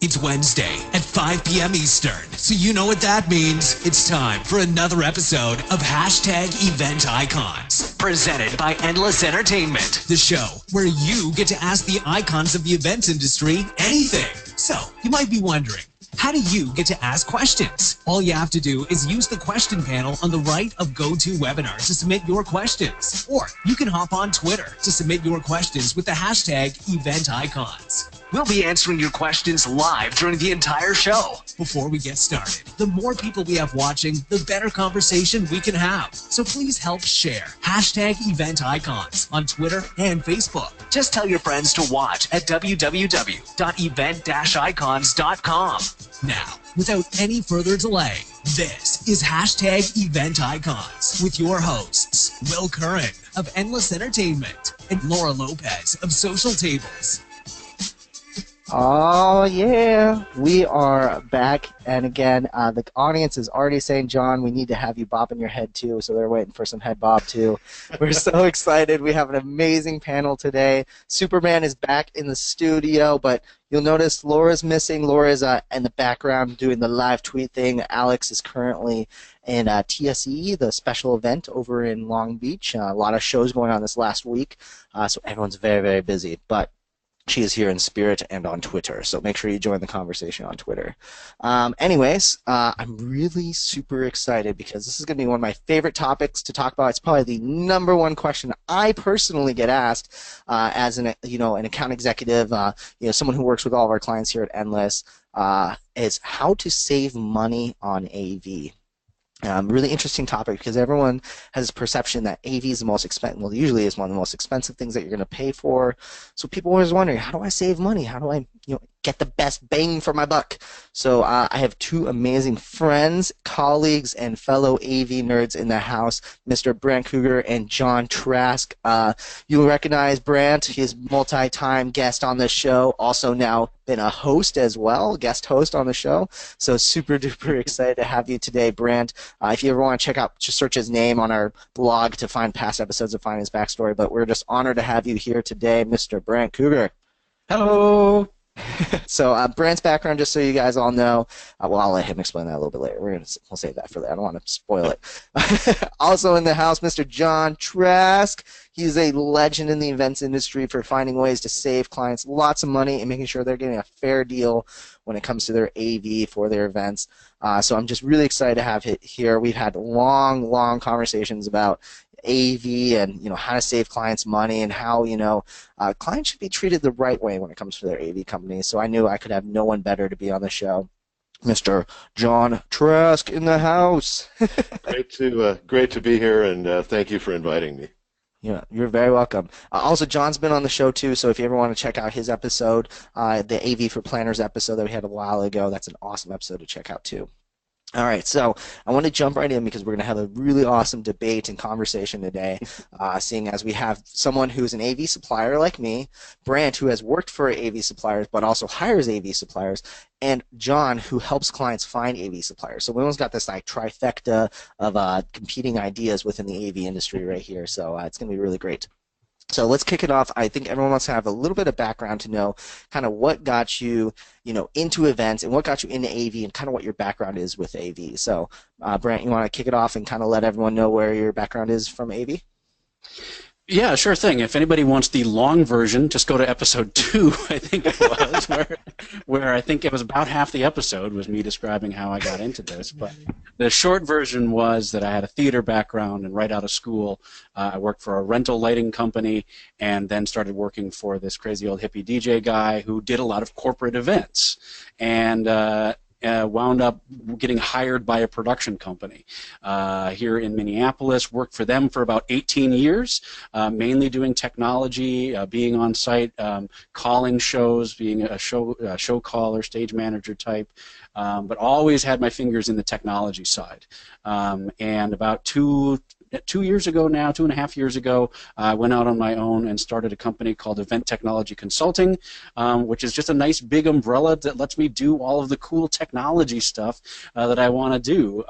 It's Wednesday at 5 p.m. Eastern, so you know what that means. It's time for another episode of Hashtag Event Icons, presented by Endless Entertainment, the show where you get to ask the icons of the events industry anything. So, you might be wondering, how do you get to ask questions? All you have to do is use the question panel on the right of GoToWebinar to submit your questions. Or you can hop on Twitter to submit your questions with the hashtag EventIcons. We'll be answering your questions live during the entire show. Before we get started, the more people we have watching, the better conversation we can have. So please help share hashtag EventIcons on Twitter and Facebook. Just tell your friends to watch at www.event-icons.com. Now, without any further delay, this is Hashtag Event Icons with your hosts, Will Curran of Endless Entertainment and Laura Lopez of Social Tables. Oh, yeah. We are back. And again, the audience is already saying, John, we need to have you bobbing your head, too. So they're waiting for some head bob, too. We're so excited. We have an amazing panel today. Superman is back in the studio, but you'll notice Laura's missing. Laura's in the background doing the live tweet thing. Alex is currently in TSE, the special event over in Long Beach. A lot of shows going on this last week, so everyone's very, very busy. But she is here in spirit and on Twitter, so make sure you join the conversation on Twitter. Anyways, I'm really super excited because this is going to be one of my favorite topics to talk about. It's probably the #1 question I personally get asked as an account executive, someone who works with all of our clients here at Endless, is how to save money on AV. Really interesting topic because everyone has a perception that AV is the most expensive. Well, usually is one of the most expensive things that you're going to pay for. So people are always wondering, how do I save money? How do I, get the best bang for my buck? So I have two amazing friends, colleagues, and fellow AV nerds in the house, Mr. Brandt Krueger and Jon Trask. You'll recognize Brandt. He's multi-time guest on the show, also now been a host as well, guest host on the show. So super duper excited to have you today, Brandt. If you ever want to check out, just search his name on our blog to find past episodes and find his backstory. But we're just honored to have you here today, Mr. Brandt Krueger. Hello. So Brandt's background, just so you guys all know, well, I'll let him explain that a little bit later. We'll save that for that. I don't want to spoil it. Also in the house, Mr. Jon Trask. He's a legend in the events industry for finding ways to save clients lots of money and making sure they're getting a fair deal when it comes to their AV for their events. So I'm just really excited to have him here. We've had long conversations about AV and how to save clients money and how clients should be treated the right way when it comes to their AV companies. So I knew I could have no one better to be on the show. Mr. Jon Trask in the house. Great to be here, and thank you for inviting me. Yeah, you're very welcome. Also, John's been on the show too, so if you ever want to check out his episode, the AV for Planners episode that we had a while ago, that's an awesome episode to check out too. All right, so I want to jump right in because we're going to have a really awesome debate and conversation today, seeing as we have someone who's an AV supplier like me, Brandt, who has worked for AV suppliers but also hires AV suppliers, and John, who helps clients find AV suppliers. So we almost got this trifecta of competing ideas within the AV industry right here, so it's going to be really great. So let's kick it off. I think everyone wants to have a little bit of background to know kind of what got you, into events and what got you into AV and kind of what your background is with AV. So, Brandt, you want to kick it off and kind of let everyone know where your background is from AV? Yeah, sure thing. If anybody wants the long version, just go to episode 2, I think it was, where I think it was about half the episode was me describing how I got into this. But the short version was that I had a theater background, and right out of school, I worked for a rental lighting company and then started working for this crazy old hippie DJ guy who did a lot of corporate events. And wound up getting hired by a production company here in Minneapolis, worked for them for about 18 years, mainly doing technology, being on site, calling shows, being a show caller, stage manager type, but always had my fingers in the technology side. And about 2 years ago now, 2.5 years ago, I went out on my own and started a company called Event Technology Consulting, which is just a nice big umbrella that lets me do all of the cool technology stuff that I want to do.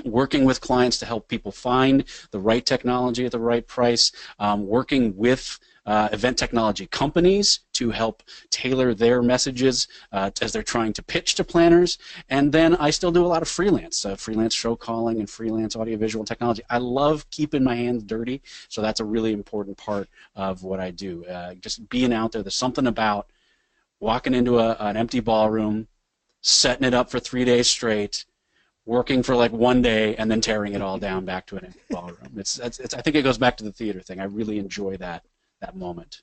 Working with clients to help people find the right technology at the right price, working with event technology companies to help tailor their messages as they're trying to pitch to planners. And then I still do a lot of freelance show calling and freelance audiovisual technology. I love keeping my hands dirty, so that's a really important part of what I do. Just being out there. There's something about walking into an empty ballroom, setting it up for 3 days straight, working for like 1 day, and then tearing it all down back to an empty ballroom. It's I think it goes back to the theater thing. I really enjoy that moment.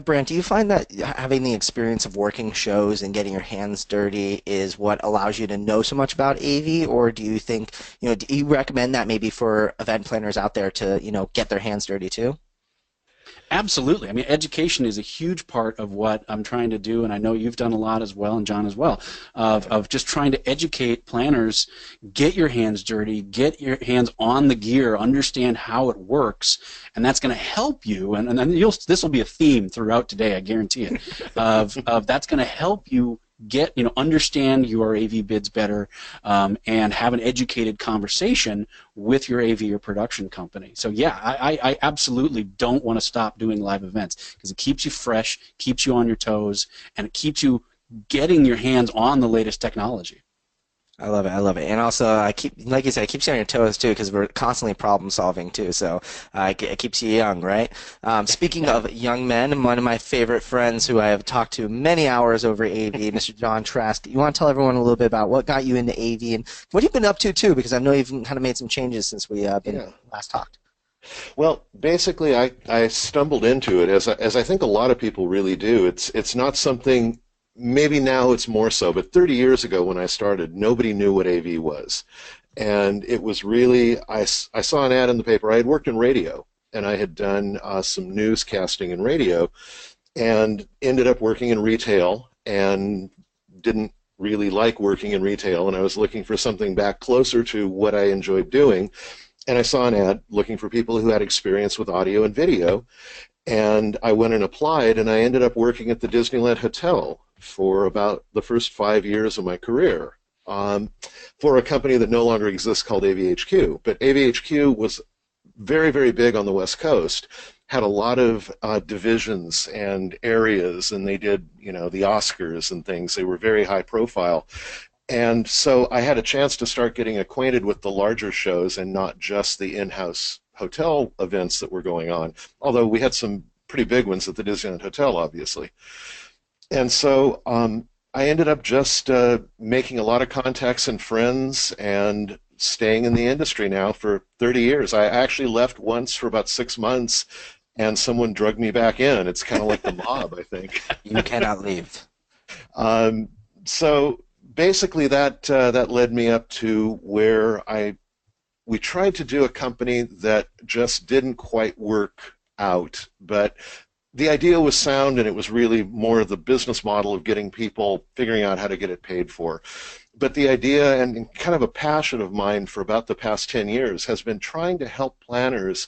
Brandt, do you find that having the experience of working shows and getting your hands dirty is what allows you to know so much about AV, or do you think, do you recommend that maybe for event planners out there to, get their hands dirty too? Absolutely. I mean, education is a huge part of what I'm trying to do, and I know you've done a lot as well, and Jon as well, of just trying to educate planners, get your hands dirty, get your hands on the gear, understand how it works, and that's going to help you, and then this will be a theme throughout today, I guarantee it, of that's going to help you understand your AV bids better, and have an educated conversation with your AV or production company. So yeah, I absolutely don't want to stop doing live events because it keeps you fresh, keeps you on your toes, and it keeps you getting your hands on the latest technology. I love it. And also, like you said, it keeps you on your toes too, because we're constantly problem solving too. So it keeps you young, right? Speaking of young men, one of my favorite friends who I have talked to many hours over AV, Mr. Jon Trask. You want to tell everyone a little bit about what got you into AV and what you've been up to too, because I know you've kind of made some changes since we last talked. Well, basically, I stumbled into it as I think a lot of people really do. It's not something. Maybe now it's more so, but 30 years ago when I started, nobody knew what AV was. And it was really, I saw an ad in the paper. I had worked in radio, and I had done some newscasting in radio, and ended up working in retail, and didn't really like working in retail, and I was looking for something back closer to what I enjoyed doing. And I saw an ad looking for people who had experience with audio and video, and I went and applied, and I ended up working at the Disneyland Hotel for about the first 5 years of my career, for a company that no longer exists called AVHQ. But AVHQ was very, very big on the West Coast, had a lot of divisions and areas, and they did, the Oscars and things. They were very high profile. And so I had a chance to start getting acquainted with the larger shows and not just the in-house hotel events that were going on, although we had some pretty big ones at the Disneyland Hotel, obviously. And so I ended up just making a lot of contacts and friends and staying in the industry now for 30 years. I actually left once for about 6 months, and someone drugged me back in. It's kind of like the mob, I think. You cannot leave. So basically that led me up to where we tried to do a company that just didn't quite work out, but the idea was sound, and it was really more the business model of getting people figuring out how to get it paid for. But the idea, and kind of a passion of mine for about the past 10 years, has been trying to help planners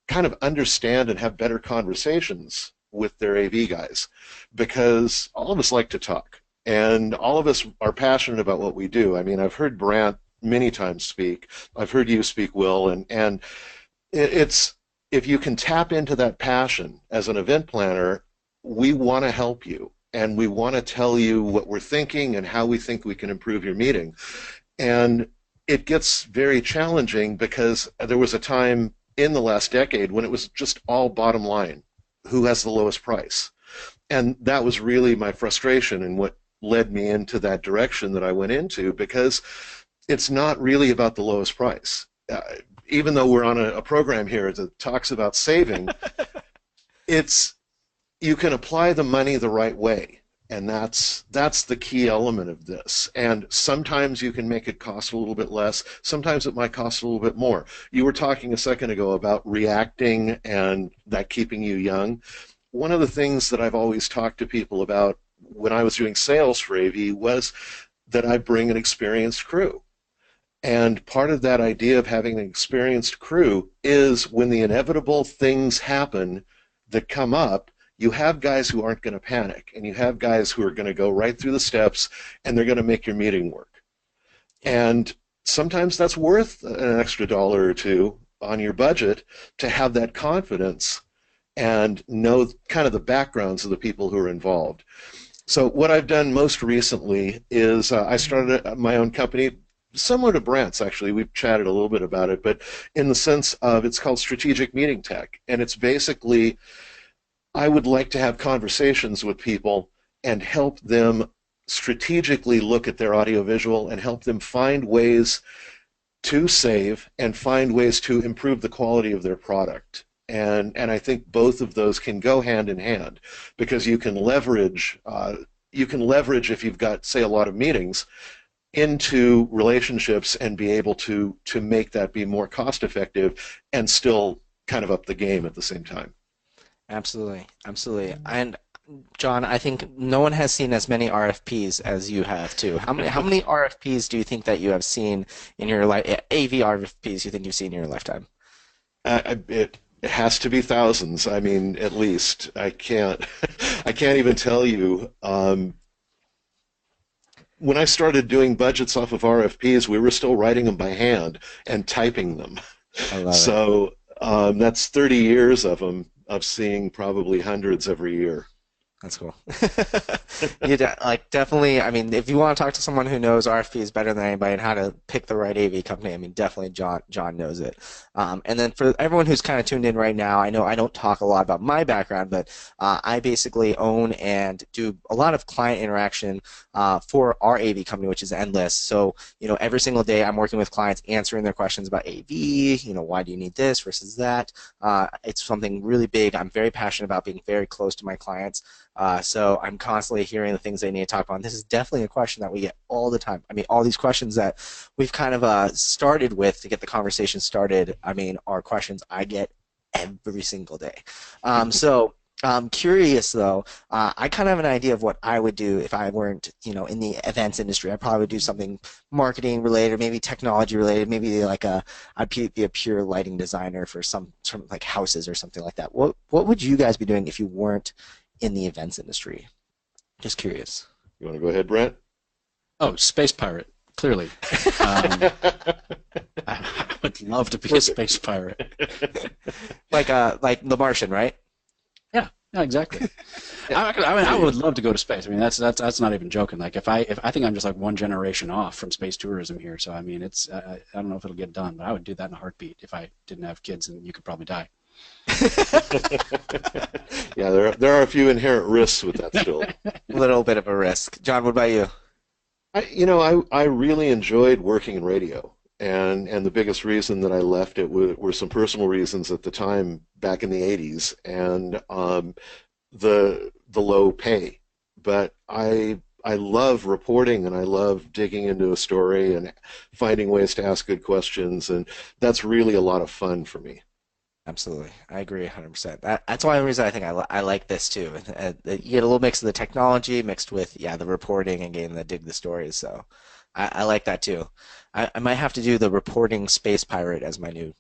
kind of understand and have better conversations with their AV guys, because all of us like to talk, and all of us are passionate about what we do. I mean, I've heard Brandt many times speak. I've heard you speak, Will, and it's, if you can tap into that passion as an event planner, we want to help you, and we want to tell you what we're thinking and how we think we can improve your meeting. And it gets very challenging because there was a time in the last decade when it was just all bottom line, who has the lowest price. And that was really my frustration and what led me into that direction that I went into, because it's not really about the lowest price. Even though we're on a program here that talks about saving, you can apply the money the right way, and that's the key element of this. And sometimes you can make it cost a little bit less. Sometimes it might cost a little bit more. You were talking a second ago about reacting and that keeping you young. One of the things that I've always talked to people about when I was doing sales for AV was that I bring an experienced crew. And part of that idea of having an experienced crew is when the inevitable things happen that come up, you have guys who aren't going to panic, and you have guys who are going to go right through the steps, and they're going to make your meeting work. And sometimes that's worth an extra $1 or $2 on your budget to have that confidence and know kind of the backgrounds of the people who are involved. So what I've done most recently is I started my own company, similar to Brandt's, actually. We've chatted a little bit about it, but in the sense of it's called Strategic Meeting Tech. And it's basically, I would like to have conversations with people and help them strategically look at their audiovisual and help them find ways to save and find ways to improve the quality of their product. And I think both of those can go hand in hand, because you can leverage if you've got, say, a lot of meetings, into relationships and be able to make that be more cost effective and still kind of up the game at the same time. Absolutely, absolutely. And Jon, I think no one has seen as many RFPs as you have too. How many RFPs do you think that you have seen in your life? AV RFPs you think you've seen in your lifetime? It has to be thousands. I mean, at least. I can't even tell you. When I started doing budgets off of RFPs, we were still writing them by hand and typing them. I love So that's 30 years of them, of seeing probably hundreds every year. That's cool. Definitely. I mean, if you want to talk to someone who knows RFPs better than anybody and how to pick the right AV company, I mean, definitely Jon knows it. And then for everyone who's kind of tuned in right now, I know I don't talk a lot about my background, but I basically own and do a lot of client interaction for our AV company, which is Endless. So, every single day I'm working with clients answering their questions about AV. Why do you need this versus that? It's something really big. I'm very passionate about being very close to my clients. So I'm constantly hearing the things they need to talk about. And this is definitely a question that we get all the time. I mean, all these questions that we've kind of started with to get the conversation started, I mean, are questions I get every single day. So I'm curious, though. I kind of have an idea of what I would do if I weren't, in the events industry. I'd probably do something marketing related, maybe technology related, maybe I'd be a pure lighting designer for some like houses or something like that. What would you guys be doing if you weren't in the events industry? Just curious. You want to go ahead, Brandt? Oh, space pirate, clearly. I would love to be a space pirate. Like The Martian, right? Yeah, exactly. I would love to go to space. I mean, that's not even joking. Like, if I think I'm just like one generation off from space tourism here. So I mean, it's I don't know if it'll get done, but I would do that in a heartbeat if I didn't have kids, and you could probably die. Yeah, there are a few inherent risks with that still. A little bit of a risk. Jon, what about you? I really enjoyed working in radio, and the biggest reason that I left it were some personal reasons at the time back in the 80s, and the low pay. But I love reporting, and I love digging into a story and finding ways to ask good questions, and that's really a lot of fun for me. Absolutely. I agree 100%. That's one reason I think I like this too. You get a little mix of the technology mixed with, the reporting and getting to dig the stories. So I like that too. I might have to do the reporting space pirate as my new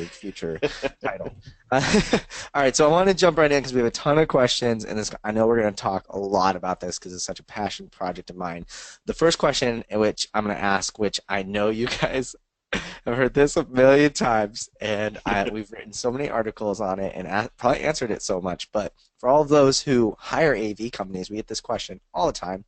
future title. All right, so I want to jump right in because we have a ton of questions, and I know we're going to talk a lot about this because it's such a passion project of mine. The first question, which I'm going to ask, which I know you guys I've heard this a million times, and we've written so many articles on it and probably answered it so much. But for all of those who hire AV companies, we get this question all the time.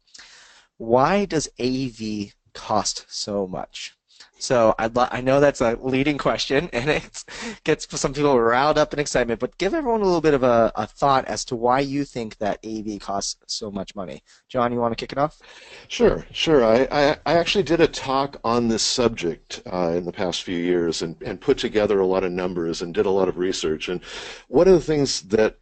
Why does AV cost so much? So I know that's a leading question, and it gets some people riled up in excitement, but give everyone a little bit of a thought as to why you think that AV costs so much money. Jon, you want to kick it off? Sure. I actually did a talk on this subject in the past few years and put together a lot of numbers and did a lot of research. And one of the things that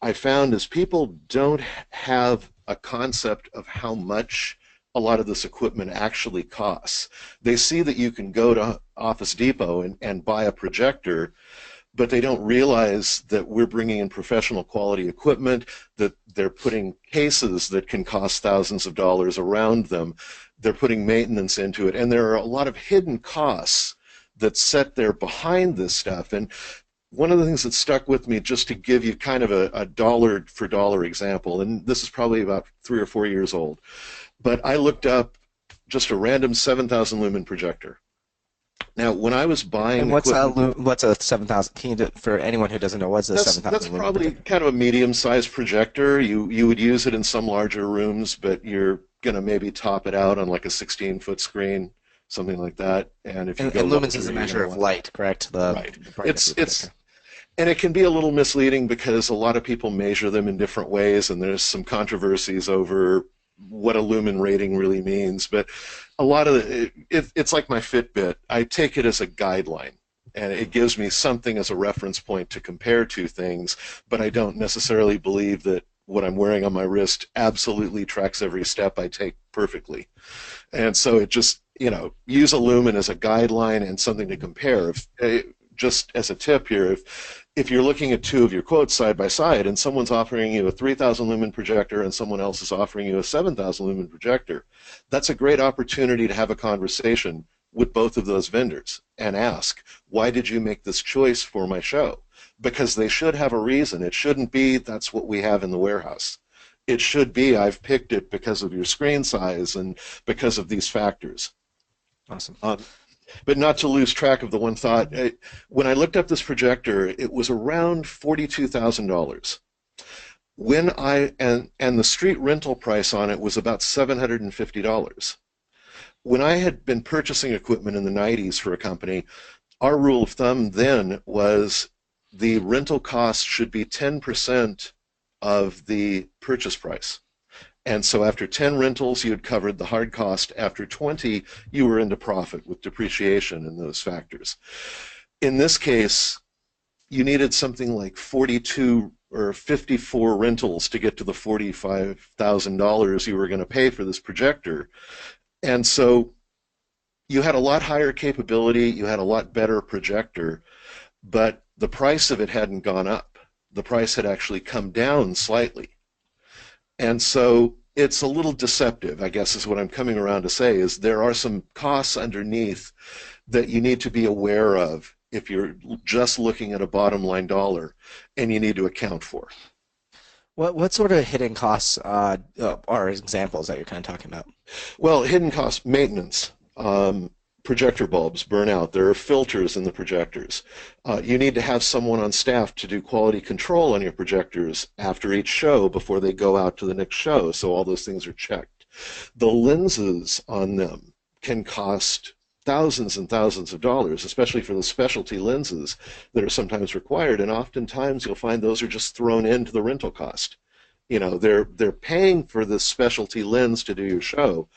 I found is people don't have a concept of how much a lot of this equipment actually costs. They see that you can go to Office Depot and buy a projector, but they don't realize that we're bringing in professional quality equipment, that they're putting cases that can cost thousands of dollars around them. They're putting maintenance into it, and there are a lot of hidden costs that sit there behind this stuff. And one of the things that stuck with me, just to give you kind of a dollar for dollar example, and this is probably about 3 or 4 years old, but I looked up just a random 7,000 lumen projector. Now, when I was buying And what's equipment, what's a 7,000? Can you for anyone who doesn't know, what's a that's 7,000 lumen probably projector? kind of a medium-sized projector. You would use it in some larger rooms, but you're gonna maybe top it out on like a 16-foot screen, something like that. And if you go And lumens is larger, a you're measure gonna of want light, correct? right. The brightness of the It's projector. and it can be a little misleading because a lot of people measure them in different ways, and there's some controversies over what a lumen rating really means. But a lot of it's like my Fitbit. I take it as a guideline, and it gives me something as a reference point to compare two things, but I don't necessarily believe that what I'm wearing on my wrist absolutely tracks every step I take perfectly. And so it just, use a lumen as a guideline and something to compare. Just as a tip here, if you're looking at two of your quotes side by side and someone's offering you a 3,000 lumen projector and someone else is offering you a 7,000 lumen projector, that's a great opportunity to have a conversation with both of those vendors and ask, why did you make this choice for my show? Because they should have a reason. It shouldn't be, that's what we have in the warehouse. It should be, I've picked it because of your screen size and because of these factors. Awesome. But not to lose track of the one thought, when I looked up this projector, it was around $42,000. And the street rental price on it was about $750. When I had been purchasing equipment in the 90s for a company, our rule of thumb then was the rental cost should be 10% of the purchase price. And so after 10 rentals, you had covered the hard cost. After 20, you were into profit with depreciation and those factors. In this case, you needed something like 42 or 54 rentals to get to the $45,000 you were going to pay for this projector. And so you had a lot higher capability, you had a lot better projector, but the price of it hadn't gone up. The price had actually come down slightly. And so it's a little deceptive, I guess is what I'm coming around to say, is there are some costs underneath that you need to be aware of if you're just looking at a bottom line dollar, and you need to account for. What sort of hidden costs are examples that you're kind of talking about? Well, hidden cost maintenance. Projector bulbs burn out. There are filters in the projectors. You need to have someone on staff to do quality control on your projectors after each show before they go out to the next show, so all those things are checked. The lenses on them can cost thousands and thousands of dollars, especially for the specialty lenses that are sometimes required, and oftentimes you'll find those are just thrown into the rental cost. They're paying for this specialty lens to do your show,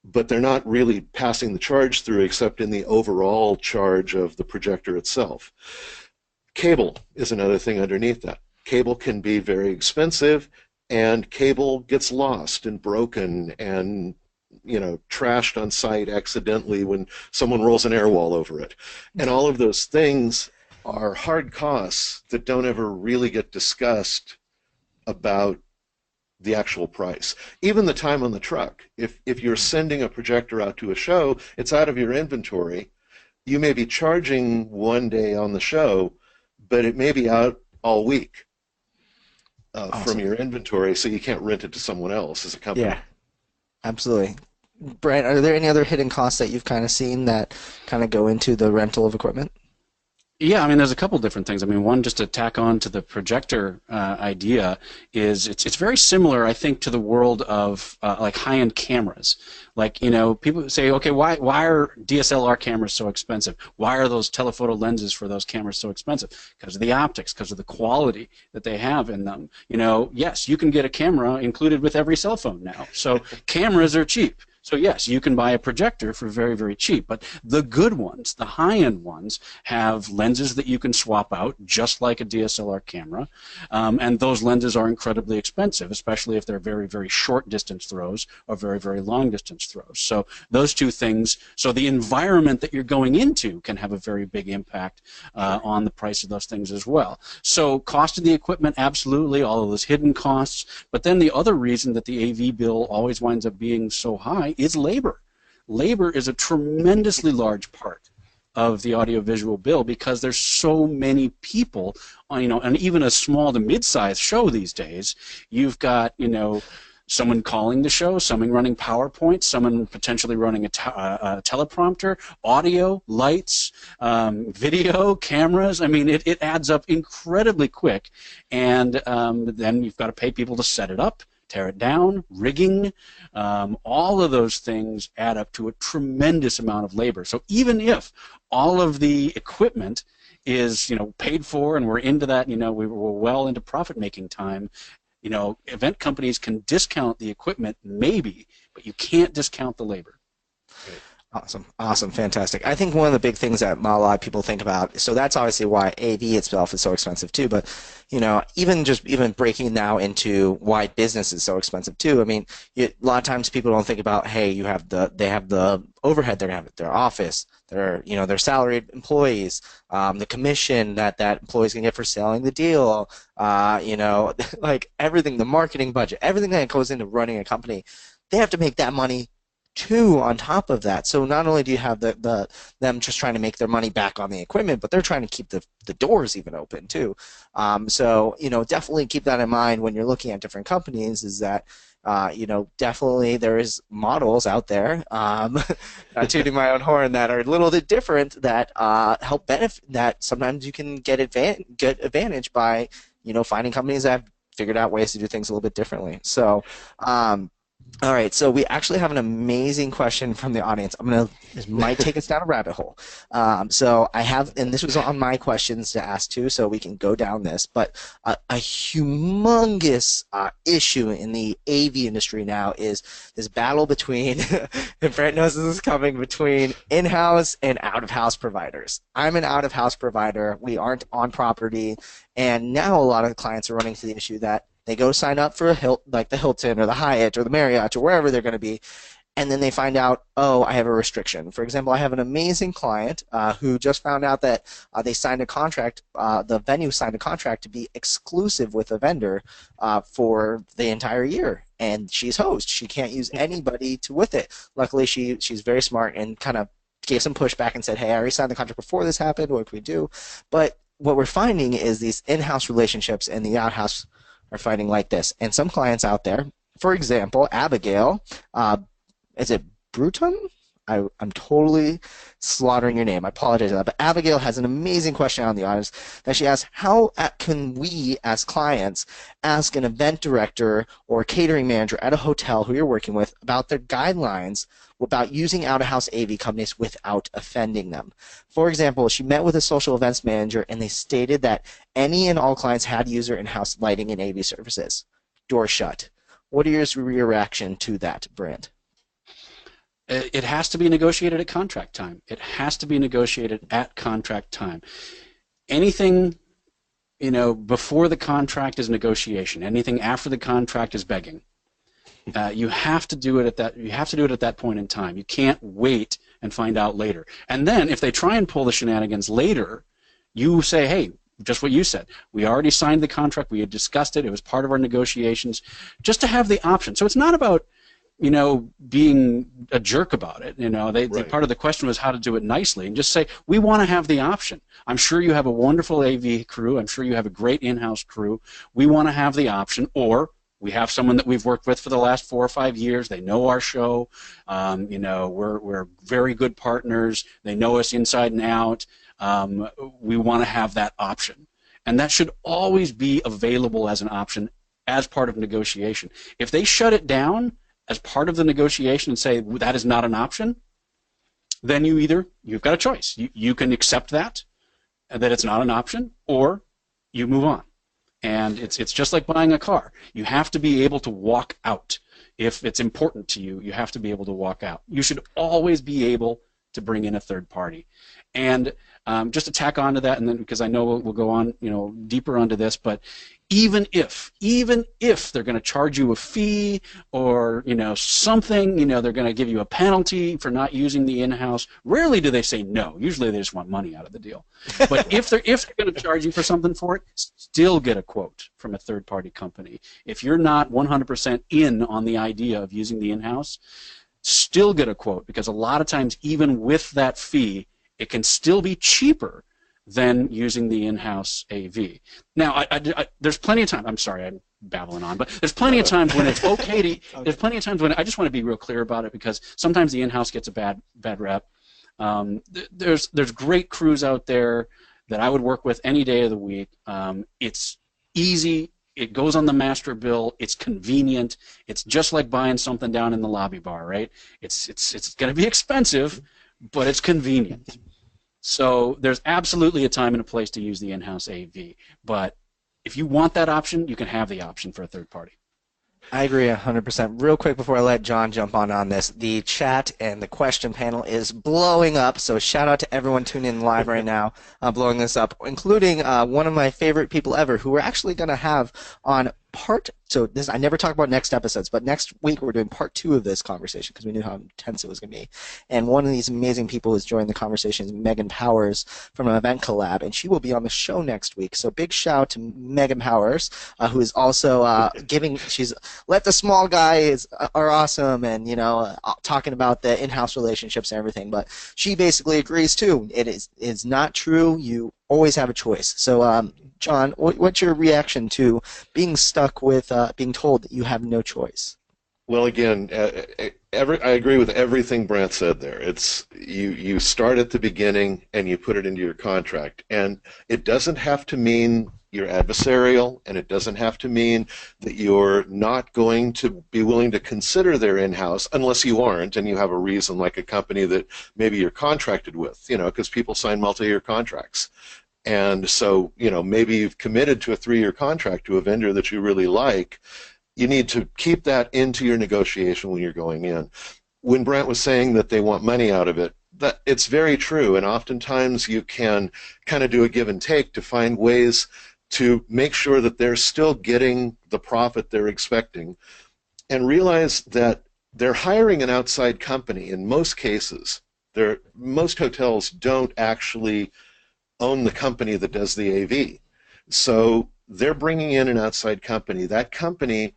but they're not really passing the charge through except in the overall charge of the projector itself. Cable is another thing underneath that. Cable can be very expensive, and cable gets lost and broken and trashed on site accidentally when someone rolls an air wall over it. And all of those things are hard costs that don't ever really get discussed about the actual price. Even the time on the truck. If you're sending a projector out to a show, it's out of your inventory. You may be charging one day on the show, but it may be out all week from your inventory, so you can't rent it to someone else as a company. Yeah, absolutely. Brandt, are there any other hidden costs that you've kind of seen that kind of go into the rental of equipment? Yeah, I mean, there's a couple different things. I mean, one, just to tack on to the projector idea, is it's very similar, I think, to the world of like high-end cameras. Like, people say, okay, why are DSLR cameras so expensive? Why are those telephoto lenses for those cameras so expensive? Because of the optics, because of the quality that they have in them. Yes, you can get a camera included with every cell phone now. So cameras are cheap. So yes, you can buy a projector for very, very cheap, but the good ones, the high-end ones, have lenses that you can swap out, just like a DSLR camera, and those lenses are incredibly expensive, especially if they're very, very short distance throws or very, very long distance throws. So those two things, so the environment that you're going into can have a very big impact on the price of those things as well. So cost of the equipment, absolutely, all of those hidden costs, but then the other reason that the AV bill always winds up being so high is labor. Labor is a tremendously large part of the audiovisual bill because there's so many people, and even a small to mid-sized show these days, you've got, someone calling the show, someone running PowerPoint, someone potentially running a teleprompter, audio, lights, video, cameras. I mean, it adds up incredibly quick, and then you've got to pay people to set it up, tear it down, rigging. All of those things add up to a tremendous amount of labor. So even if all of the equipment is, paid for, and we're into that, we were well into profit-making time, event companies can discount the equipment, maybe, but you can't discount the labor. Awesome, fantastic. I think one of the big things that a lot of people think about, so that's obviously why AV itself is so expensive too, but even breaking now into why business is so expensive too. I mean, a lot of times people don't think about, hey, they have the overhead, they have their office, their salaried employees, the commission that employees can get for selling the deal, like everything, the marketing budget, everything that goes into running a company, they have to make that money too on top of that. So not only do you have them just trying to make their money back on the equipment, but they're trying to keep the doors even open too. So definitely keep that in mind when you're looking at different companies, is that definitely there is models out there, tooting my own horn, that are a little bit different, that help benefit, that sometimes you can get advantage by finding companies that have figured out ways to do things a little bit differently. So all right, so we actually have an amazing question from the audience. This might take us down a rabbit hole. So I have, and this was on my questions to ask too, so we can go down this, but a humongous issue in the AV industry now is this battle between, and Brandt knows this is coming, between in-house and out-of-house providers. I'm an out-of-house provider. We aren't on property, and now a lot of the clients are running into the issue that they go sign up for like the Hilton or the Hyatt or the Marriott or wherever they're going to be, and then they find out, oh, I have a restriction. For example, I have an amazing client who just found out that they signed a contract, the venue signed a contract to be exclusive with a vendor for the entire year, and she's host. She can't use anybody with it. Luckily, she's very smart and kind of gave some pushback and said, hey, I already signed the contract before this happened. What can we do? But what we're finding is these in-house relationships and the out-house are fighting like this. And some clients out there, for example, Abigail, is it Bruton? I'm totally slaughtering your name. I apologize for that. But Abigail has an amazing question on the audience that she asks, how can we as clients ask an event director or catering manager at a hotel who you're working with about their guidelines about using out-of-house AV companies without offending them? For example, she met with a social events manager and they stated that any and all clients had user in-house lighting and AV services. Door shut. What is your reaction to that, Brandt? It has to be negotiated at contract time. It has to be negotiated at contract time. Anything, before the contract is negotiation. Anything after the contract is begging. You have to do it at that. You have to do it at that point in time. You can't wait and find out later. And then, if they try and pull the shenanigans later, you say, "Hey, just what you said. We already signed the contract. We had discussed it. It was part of our negotiations." Just to have the option. So it's not about being a jerk about it. Right. Part of the question was how to do it nicely, and just say, we want to have the option. I'm sure you have a wonderful AV crew. I'm sure you have a great in-house crew. We want to have the option, or we have someone that we've worked with for the last 4 or 5 years. They know our show. We're very good partners. They know us inside and out. We want to have that option. And that should always be available as an option as part of negotiation. If they shut it down as part of the negotiation and say that is not an option, then you've got a choice. You can accept that it's not an option, or you move on. And it's just like buying a car. You have to be able to walk out. If it's important to you, you have to be able to walk out. You should always be able to bring in a third party. And just to tack on to that, and then because I know we'll go on, deeper onto this, but even if they're going to charge you a fee or something, they're going to give you a penalty for not using the in-house. Rarely do they say no. Usually they just want money out of the deal. But if they're going to charge you for something for it, still get a quote from a third-party company. If you're not 100% in on the idea of using the in-house, still get a quote, because a lot of times even with that fee, it can still be cheaper than using the in-house AV. Now, there's plenty of time. I'm sorry, I'm babbling on. But there's plenty of times when it's okay to. There's plenty of times when I just want to be real clear about it, because sometimes the in-house gets a bad rep. There's great crews out there that I would work with any day of the week. It's easy. It goes on the master bill. It's convenient. It's just like buying something down in the lobby bar, right? It's going to be expensive, but it's convenient. So there's absolutely a time and a place to use the in-house AV. But if you want that option, you can have the option for a third party. I agree 100%. Real quick before I let Jon jump on this, the chat and the question panel is blowing up, so shout out to everyone tuning in live right now, blowing this up, including one of my favorite people ever, who we're actually going to have on so this, I never talk about next episodes, but next week we're doing part 2 of this conversation because we knew how intense it was going to be. And one of these amazing people who's joined the conversation is Megan Powers from an event collab, and she will be on the show next week. So big shout out to Megan Powers, who is also she's let the small guys are awesome, and talking about the in-house relationships and everything. But she basically agrees too. It is not true. You always have a choice. So, Jon, what's your reaction to being stuck with being told that you have no choice? Well, again, I agree with everything Brandt said there. It's you start at the beginning and you put it into your contract, and it doesn't have to mean you're adversarial, and it doesn't have to mean that you're not going to be willing to consider their in-house unless you aren't and you have a reason, like a company that maybe you're contracted with, because people sign multi-year contracts. And so, maybe you've committed to a 3-year contract to a vendor that you really like. You need to keep that into your negotiation when you're going in. When Brandt was saying that they want money out of it, that it's very true, and oftentimes you can kind of do a give and take to find ways to make sure that they're still getting the profit they're expecting, and realize that they're hiring an outside company in most cases. Most hotels don't actually own the company that does the AV. So they're bringing in an outside company. That company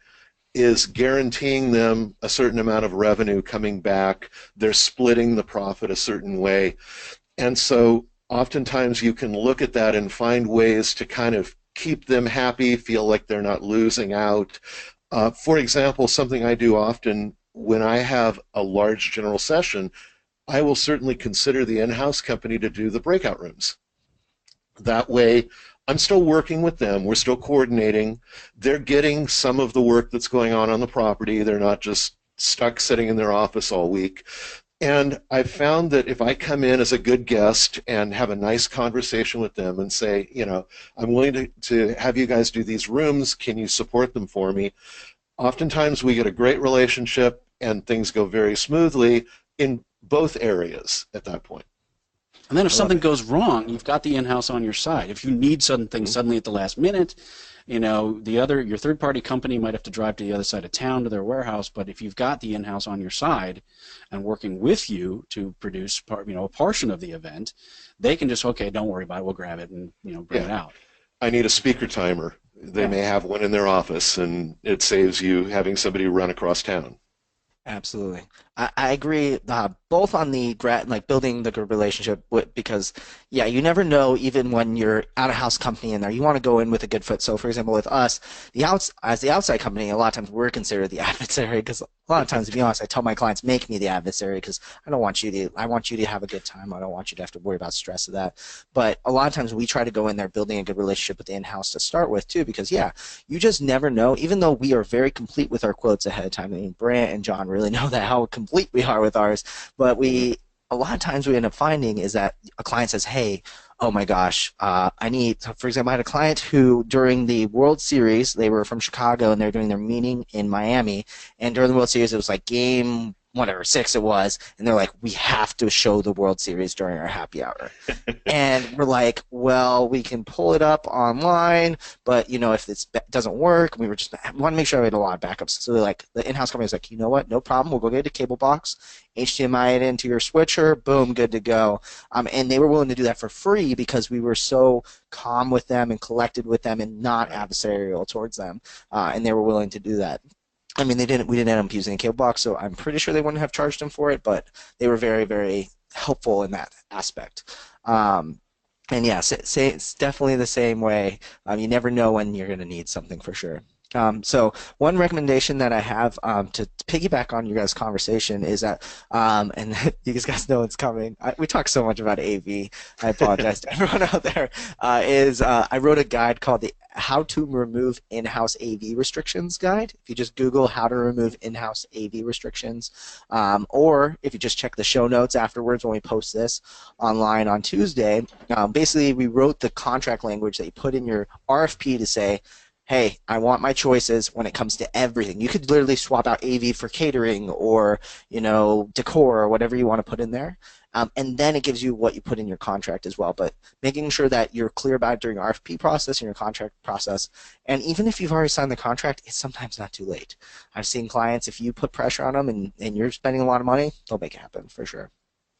is guaranteeing them a certain amount of revenue coming back. They're splitting the profit a certain way. And so oftentimes you can look at that and find ways to kind of keep them happy, feel like they're not losing out. For example, something I do often when I have a large general session, I will certainly consider the in-house company to do the breakout rooms. That way, I'm still working with them. We're still coordinating. They're getting some of the work that's going on the property. They're not just stuck sitting in their office all week. And I've found that if I come in as a good guest and have a nice conversation with them and say, I'm willing to have you guys do these rooms, can you support them for me? Oftentimes we get a great relationship and things go very smoothly in both areas at that point. And then if something goes wrong, you've got the in-house on your side. If you need something suddenly at the last minute, your third-party company might have to drive to the other side of town to their warehouse. But if you've got the in-house on your side and working with you to produce a portion of the event, they can just, okay, don't worry about it, we'll grab it and bring it out. I need a speaker timer. They may have one in their office, and it saves you having somebody run across town. Absolutely. I agree both on the building the good relationship because, you never know even when you're out-of-house company in there. You want to go in with a good foot. So, for example, with us, as the outside company, a lot of times we're considered the adversary because a lot of times, to be honest, I tell my clients, make me the adversary because I want you to have a good time. I don't want you to have to worry about stress of that. But a lot of times we try to go in there building a good relationship with the in-house to start with too because, you just never know. Even though we are very complete with our quotes ahead of time, I mean, Brandt and Jon really know that how complete we are with ours, but a lot of times we end up finding is that a client says, hey, oh my gosh, for example, I had a client who during the World Series, they were from Chicago and they're doing their meeting in Miami, and during the World Series it was like game 6 it was, and they're like, we have to show the World Series during our happy hour. And we're like, well, we can pull it up online, but if this doesn't work, we want to make sure we had a lot of backups. So the in-house company was like, you know what, no problem, we'll go get a cable box, HDMI it into your switcher, boom, good to go. And they were willing to do that for free because we were so calm with them and collected with them and not adversarial towards them, and they were willing to do that. I mean, we didn't end up using a cable box, so I'm pretty sure they wouldn't have charged them for it, but they were very, very helpful in that aspect. And yes, it's definitely the same way. You never know when you're going to need something for sure. So one recommendation that I have to piggyback on your guys' conversation is that, and you guys know it's coming. We talk so much about AV. I apologize to everyone out there. I wrote a guide called the How to Remove In-House AV Restrictions Guide. If you just Google how to remove in-house AV restrictions, or if you just check the show notes afterwards when we post this online on Tuesday, basically we wrote the contract language that you put in your RFP to say, hey, I want my choices when it comes to everything. You could literally swap out AV for catering or, decor or whatever you want to put in there. And then it gives you what you put in your contract as well. But making sure that you're clear about it during your RFP process and your contract process. And even if you've already signed the contract, it's sometimes not too late. I've seen clients, if you put pressure on them and you're spending a lot of money, they'll make it happen for sure.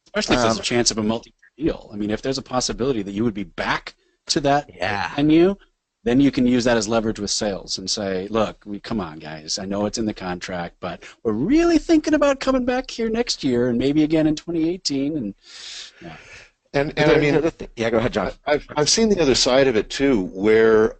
Especially if there's a chance of a multi-year deal. I mean, if there's a possibility that you would be back to that venue, then you can use that as leverage with sales and say, look, come on, guys. I know it's in the contract, but we're really thinking about coming back here next year and maybe again in 2018. And I mean, yeah, go ahead, John. I've seen the other side of it too, where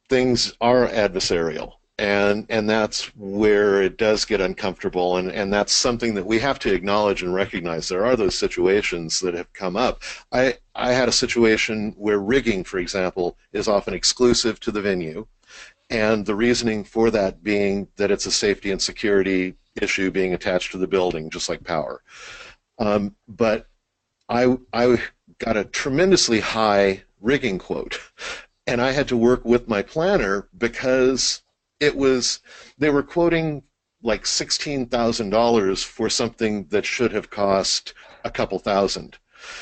things are adversarial. And that's where it does get uncomfortable, and that's something that we have to acknowledge and recognize. There are those situations that have come up. I had a situation where rigging, for example, is often exclusive to the venue, and the reasoning for that being that it's a safety and security issue being attached to the building, just like power. But I got a tremendously high rigging quote, and I had to work with my planner because they were quoting like $16,000 for something that should have cost a couple thousand.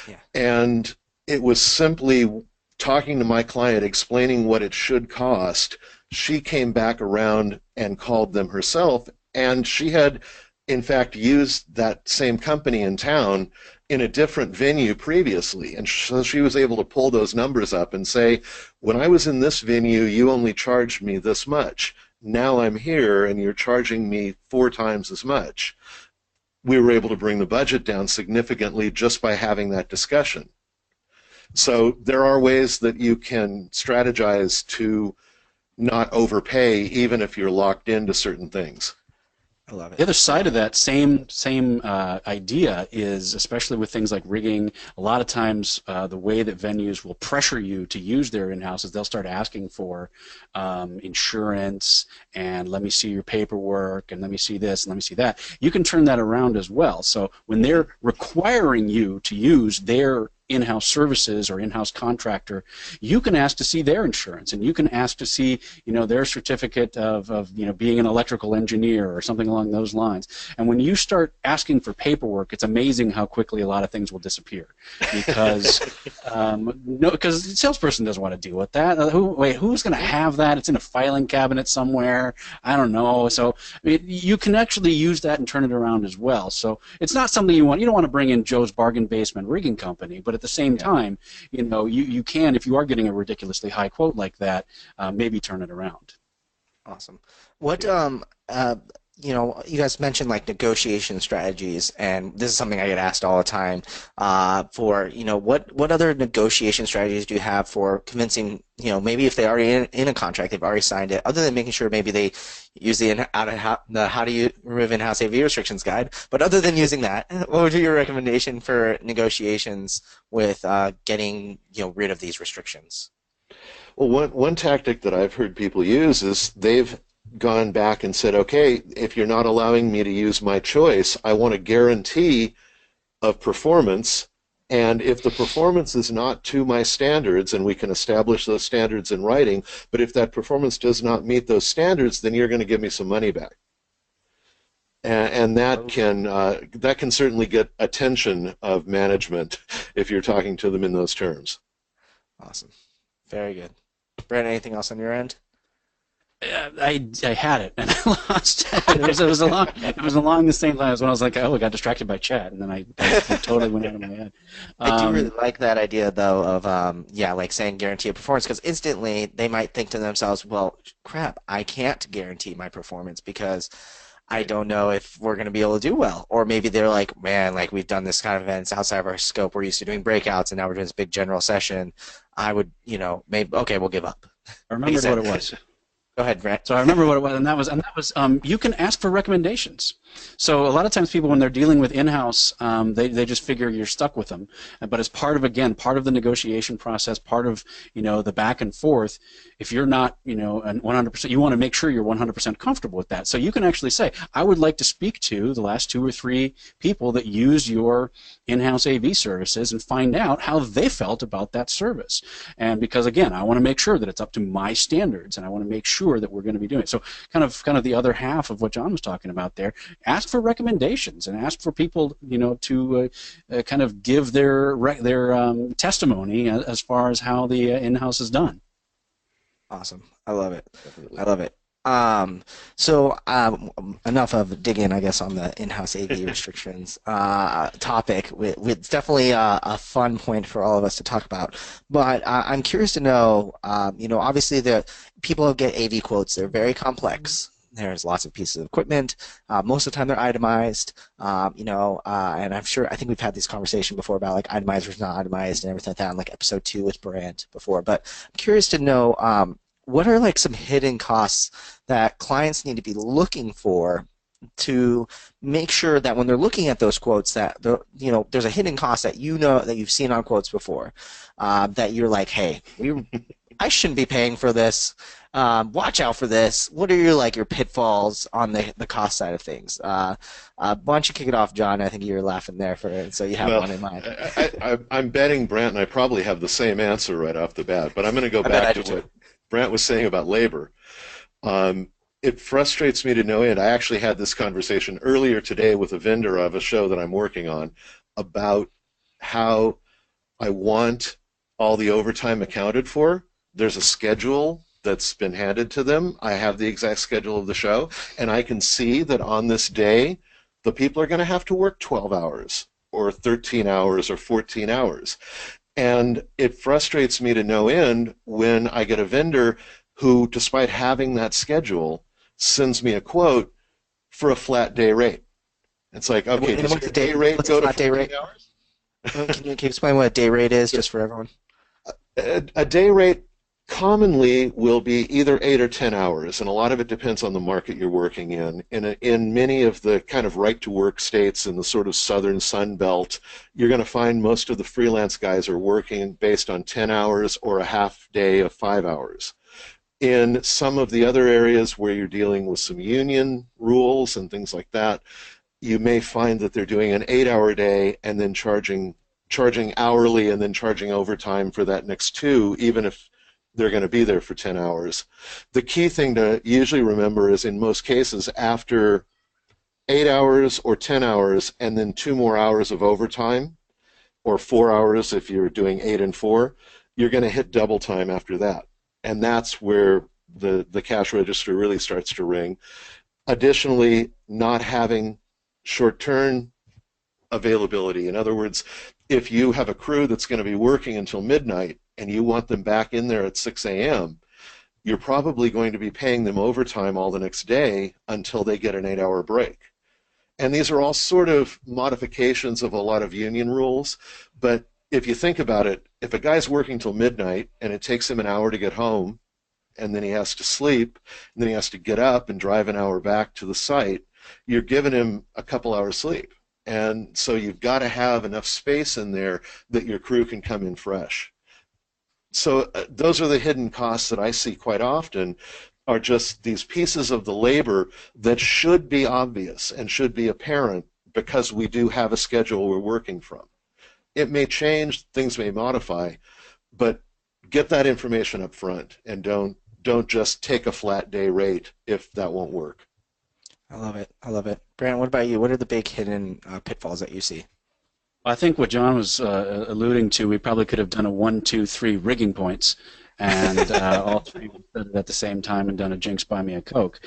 Yeah. And it was simply talking to my client, explaining what it should cost. She came back around and called them herself, and she had, in fact, used that same company in town in a different venue previously, and so she was able to pull those numbers up and say, when I was in this venue, you only charged me this much. Now I'm here and you're charging me 4 times as much. We were able to bring the budget down significantly just by having that discussion. So there are ways that you can strategize to not overpay even if you're locked into certain things. I love it. The other side of that same idea is, especially with things like rigging, a lot of times the way that venues will pressure you to use their in-house is they'll start asking for insurance and let me see your paperwork and let me see this and let me see that. You can turn that around as well. So when they're requiring you to use their in-house services or in-house contractor, you can ask to see their insurance, and you can ask to see, their certificate of being an electrical engineer or something along those lines. And when you start asking for paperwork, it's amazing how quickly a lot of things will disappear, because because the salesperson doesn't want to deal with that. Who's going to have that? It's in a filing cabinet somewhere. I don't know. So you can actually use that and turn it around as well. So it's not something you want. You don't want to bring in Joe's bargain basement rigging company, but at the same time, you can, if you are getting a ridiculously high quote like that, maybe turn it around. Awesome. What you guys mentioned like negotiation strategies, and this is something I get asked all the time. What other negotiation strategies do you have for convincing, maybe if they already in a contract, they've already signed it, other than making sure maybe they use the how do you remove in-house AV restrictions guide, but other than using that, what would be your recommendation for negotiations with getting rid of these restrictions? Well, one tactic that I've heard people use is they've gone back and said, okay, if you're not allowing me to use my choice, I want a guarantee of performance, and if the performance is not to my standards, and we can establish those standards in writing, but if that performance does not meet those standards, then you're going to give me some money back. And that can certainly get attention of management if you're talking to them in those terms. Awesome. Very good. Brandt, anything else on your end? I had it and I lost it. It was along the same lines when I was like, I got distracted by chat, and then I totally went out of my head. I do really like that idea though of like saying guarantee a performance, because instantly they might think to themselves, well, crap, I can't guarantee my performance because I don't know if we're going to be able to do well. Or maybe they're like, man, like we've done this kind of events outside of our scope. We're used to doing breakouts, and now we're doing this big general session. I would, maybe, okay, we'll give up. I remembered what it was. Go ahead, Brandt. So I remember what it was, and that was you can ask for recommendations. So a lot of times people, when they're dealing with in-house, they just figure you're stuck with them. But as part of the negotiation process, part of the back and forth, if you're not 100%, you want to make sure you're 100% comfortable with that. So you can actually say, I would like to speak to the last 2 or 3 people that use your in-house AV services and find out how they felt about that service. And because again, I want to make sure that it's up to my standards, and I want to make sure that we're going to be doing it. So kind of the other half of what Jon was talking about there. Ask for recommendations and ask for people, to kind of give their testimony as far as how the in-house is done. Awesome. I love it. Definitely. I love it. Enough of digging, I guess, on the in-house AV restrictions topic. It's definitely a fun point for all of us to talk about. But I'm curious to know, obviously the people get AV quotes. They're very complex. There's lots of pieces of equipment. Most of the time they're itemized, and I think we've had this conversation before about like itemized versus not itemized and everything like that in like episode 2 with Brandt before. But I'm curious to know, what are like some hidden costs that clients need to be looking for to make sure that when they're looking at those quotes that there's a hidden cost that that you've seen on quotes before, that you're like, hey, I shouldn't be paying for this. Watch out for this. What are your pitfalls on the cost side of things? Why don't you kick it off, Jon? I think you were laughing there so you have one in mind. I'm betting Brandt and I probably have the same answer right off the bat, but I'm going to go back to what Brandt was saying about labor. It frustrates me to no end. I actually had this conversation earlier today with a vendor of a show that I'm working on about how I want all the overtime accounted for. There's a schedule that's been handed to them. I have the exact schedule of the show, and I can see that on this day, the people are going to have to work 12 hours or 13 hours or 14 hours. And it frustrates me to no end when I get a vendor who, despite having that schedule, sends me a quote for a flat day rate. It's like, okay, does your day rate go to 14 hours? Can you explain what a day rate is, just for everyone? A day rate commonly will be either 8 or 10 hours, and a lot of it depends on the market you're working in. In many of the kind of right-to-work states in the sort of southern Sun Belt, you're going to find most of the freelance guys are working based on 10 hours or a half day of 5 hours. In some of the other areas where you're dealing with some union rules and things like that, you may find that they're doing an 8-hour day and then charging hourly and then charging overtime for that next 2, even if they're going to be there for 10 hours. The key thing to usually remember is in most cases, after 8 hours or 10 hours and then 2 more hours of overtime, or 4 hours if you're doing 8 and 4, you're going to hit double time after that. And that's where the cash register really starts to ring. Additionally, not having short-term availability. In other words, if you have a crew that's going to be working until midnight and you want them back in there at 6 a.m., you're probably going to be paying them overtime all the next day until they get an 8-hour break. And these are all sort of modifications of a lot of union rules, but if you think about it, if a guy's working till midnight and it takes him an hour to get home, and then he has to sleep, and then he has to get up and drive an hour back to the site, you're giving him a couple hours sleep. And so you've got to have enough space in there that your crew can come in fresh. So those are the hidden costs that I see quite often, are just these pieces of the labor that should be obvious and should be apparent because we do have a schedule we're working from. It may change, things may modify, but get that information up front and don't just take a flat day rate if that won't work. I love it. I love it. Brandt, what about you? What are the big hidden pitfalls that you see? I think what Jon was alluding to, we probably could have done a 1, 2, 3 rigging points, and all 3 said it at the same time and done a Jinx Buy Me a Coke.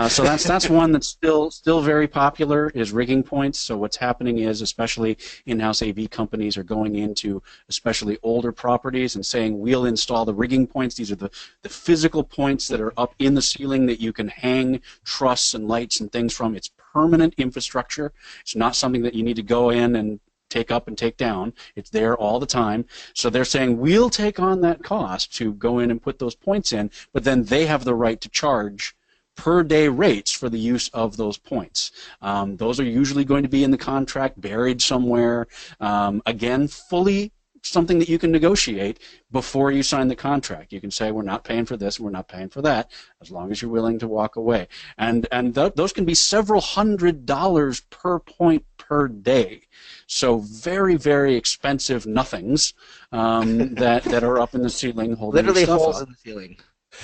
So that's one that's still very popular, is rigging points. So what's happening is, especially in-house AV companies are going into especially older properties and saying, we'll install the rigging points. These are the physical points that are up in the ceiling that you can hang trusses and lights and things from. It's permanent infrastructure. It's not something that you need to go in and take up and take down. It's there all the time. So they're saying, we'll take on that cost to go in and put those points in, but then they have the right to charge per day rates for the use of those points. Those are usually going to be in the contract, buried somewhere. Again, fully something that you can negotiate before you sign the contract. You can say, we're not paying for this, we're not paying for that, as long as you're willing to walk away. And those can be several $100s per point per day. So very, very expensive nothings that are up in the ceiling holding Literally stuff holes up. in the ceiling.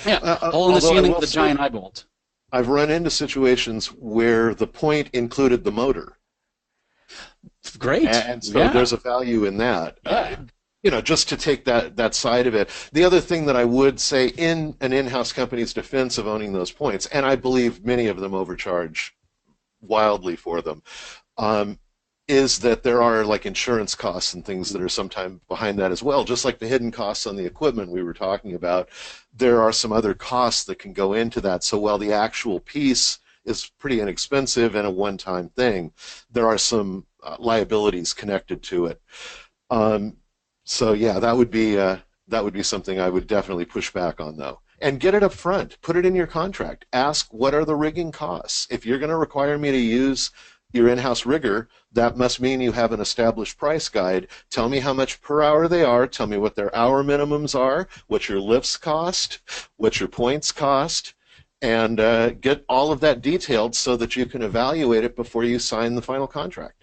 Yeah, hole in the ceiling with a giant eye bolt. I've run into situations where the point included the motor. Great. And so there's a value in that. Just to take that side of it. The other thing that I would say in an in-house company's defense of owning those points, and I believe many of them overcharge wildly for them, is that there are like insurance costs and things that are sometimes behind that as well. Just like the hidden costs on the equipment we were talking about, there are some other costs that can go into that. So while the actual piece is pretty inexpensive and a one-time thing, there are some liabilities connected to it. So yeah, that would be something I would definitely push back on, though. And get it up front. Put it in your contract. Ask, what are the rigging costs? If you're going to require me to use your in-house rigger, that must mean you have an established price guide. Tell me how much per hour they are. Tell me what their hour minimums are, what your lifts cost, what your points cost, and get all of that detailed so that you can evaluate it before you sign the final contract.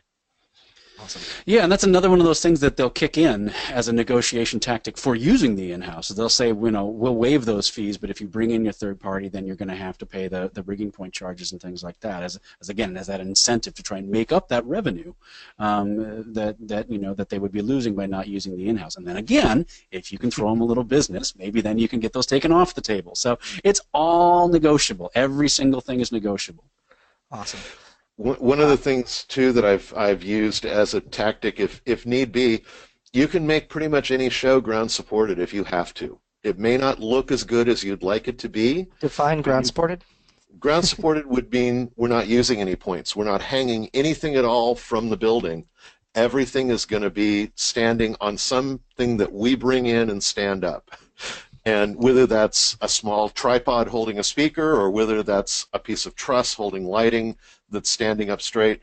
Awesome. Yeah, and that's another one of those things that they'll kick in as a negotiation tactic for using the in-house. They'll say, we'll waive those fees, but if you bring in your third party, then you're going to have to pay the rigging point charges and things like that, as that incentive to try and make up that revenue that they would be losing by not using the in-house. And then again, if you can throw them a little business, maybe then you can get those taken off the table. So it's all negotiable. Every single thing is negotiable. Awesome. One of the things too that I've used as a tactic, if need be, you can make pretty much any show ground supported if you have to. It may not look as good as you'd like it to be. Define ground supported. Ground supported would mean we're not using any points. We're not hanging anything at all from the building. Everything is going to be standing on something that we bring in and stand up. And whether that's a small tripod holding a speaker or whether that's a piece of truss holding lighting that's standing up straight,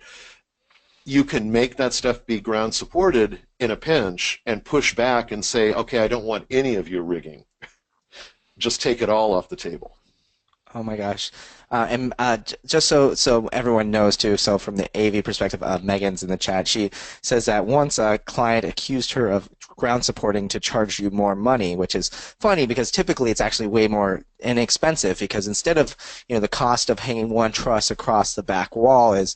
you can make that stuff be ground supported in a pinch and push back and say, okay, I don't want any of your rigging. Just take it all off the table. Oh my gosh. Just so everyone knows too, so from the AV perspective, Megan's in the chat, she says that once a client accused her of ground supporting to charge you more money, which is funny because typically it's actually way more inexpensive, because instead of the cost of hanging one truss across the back wall is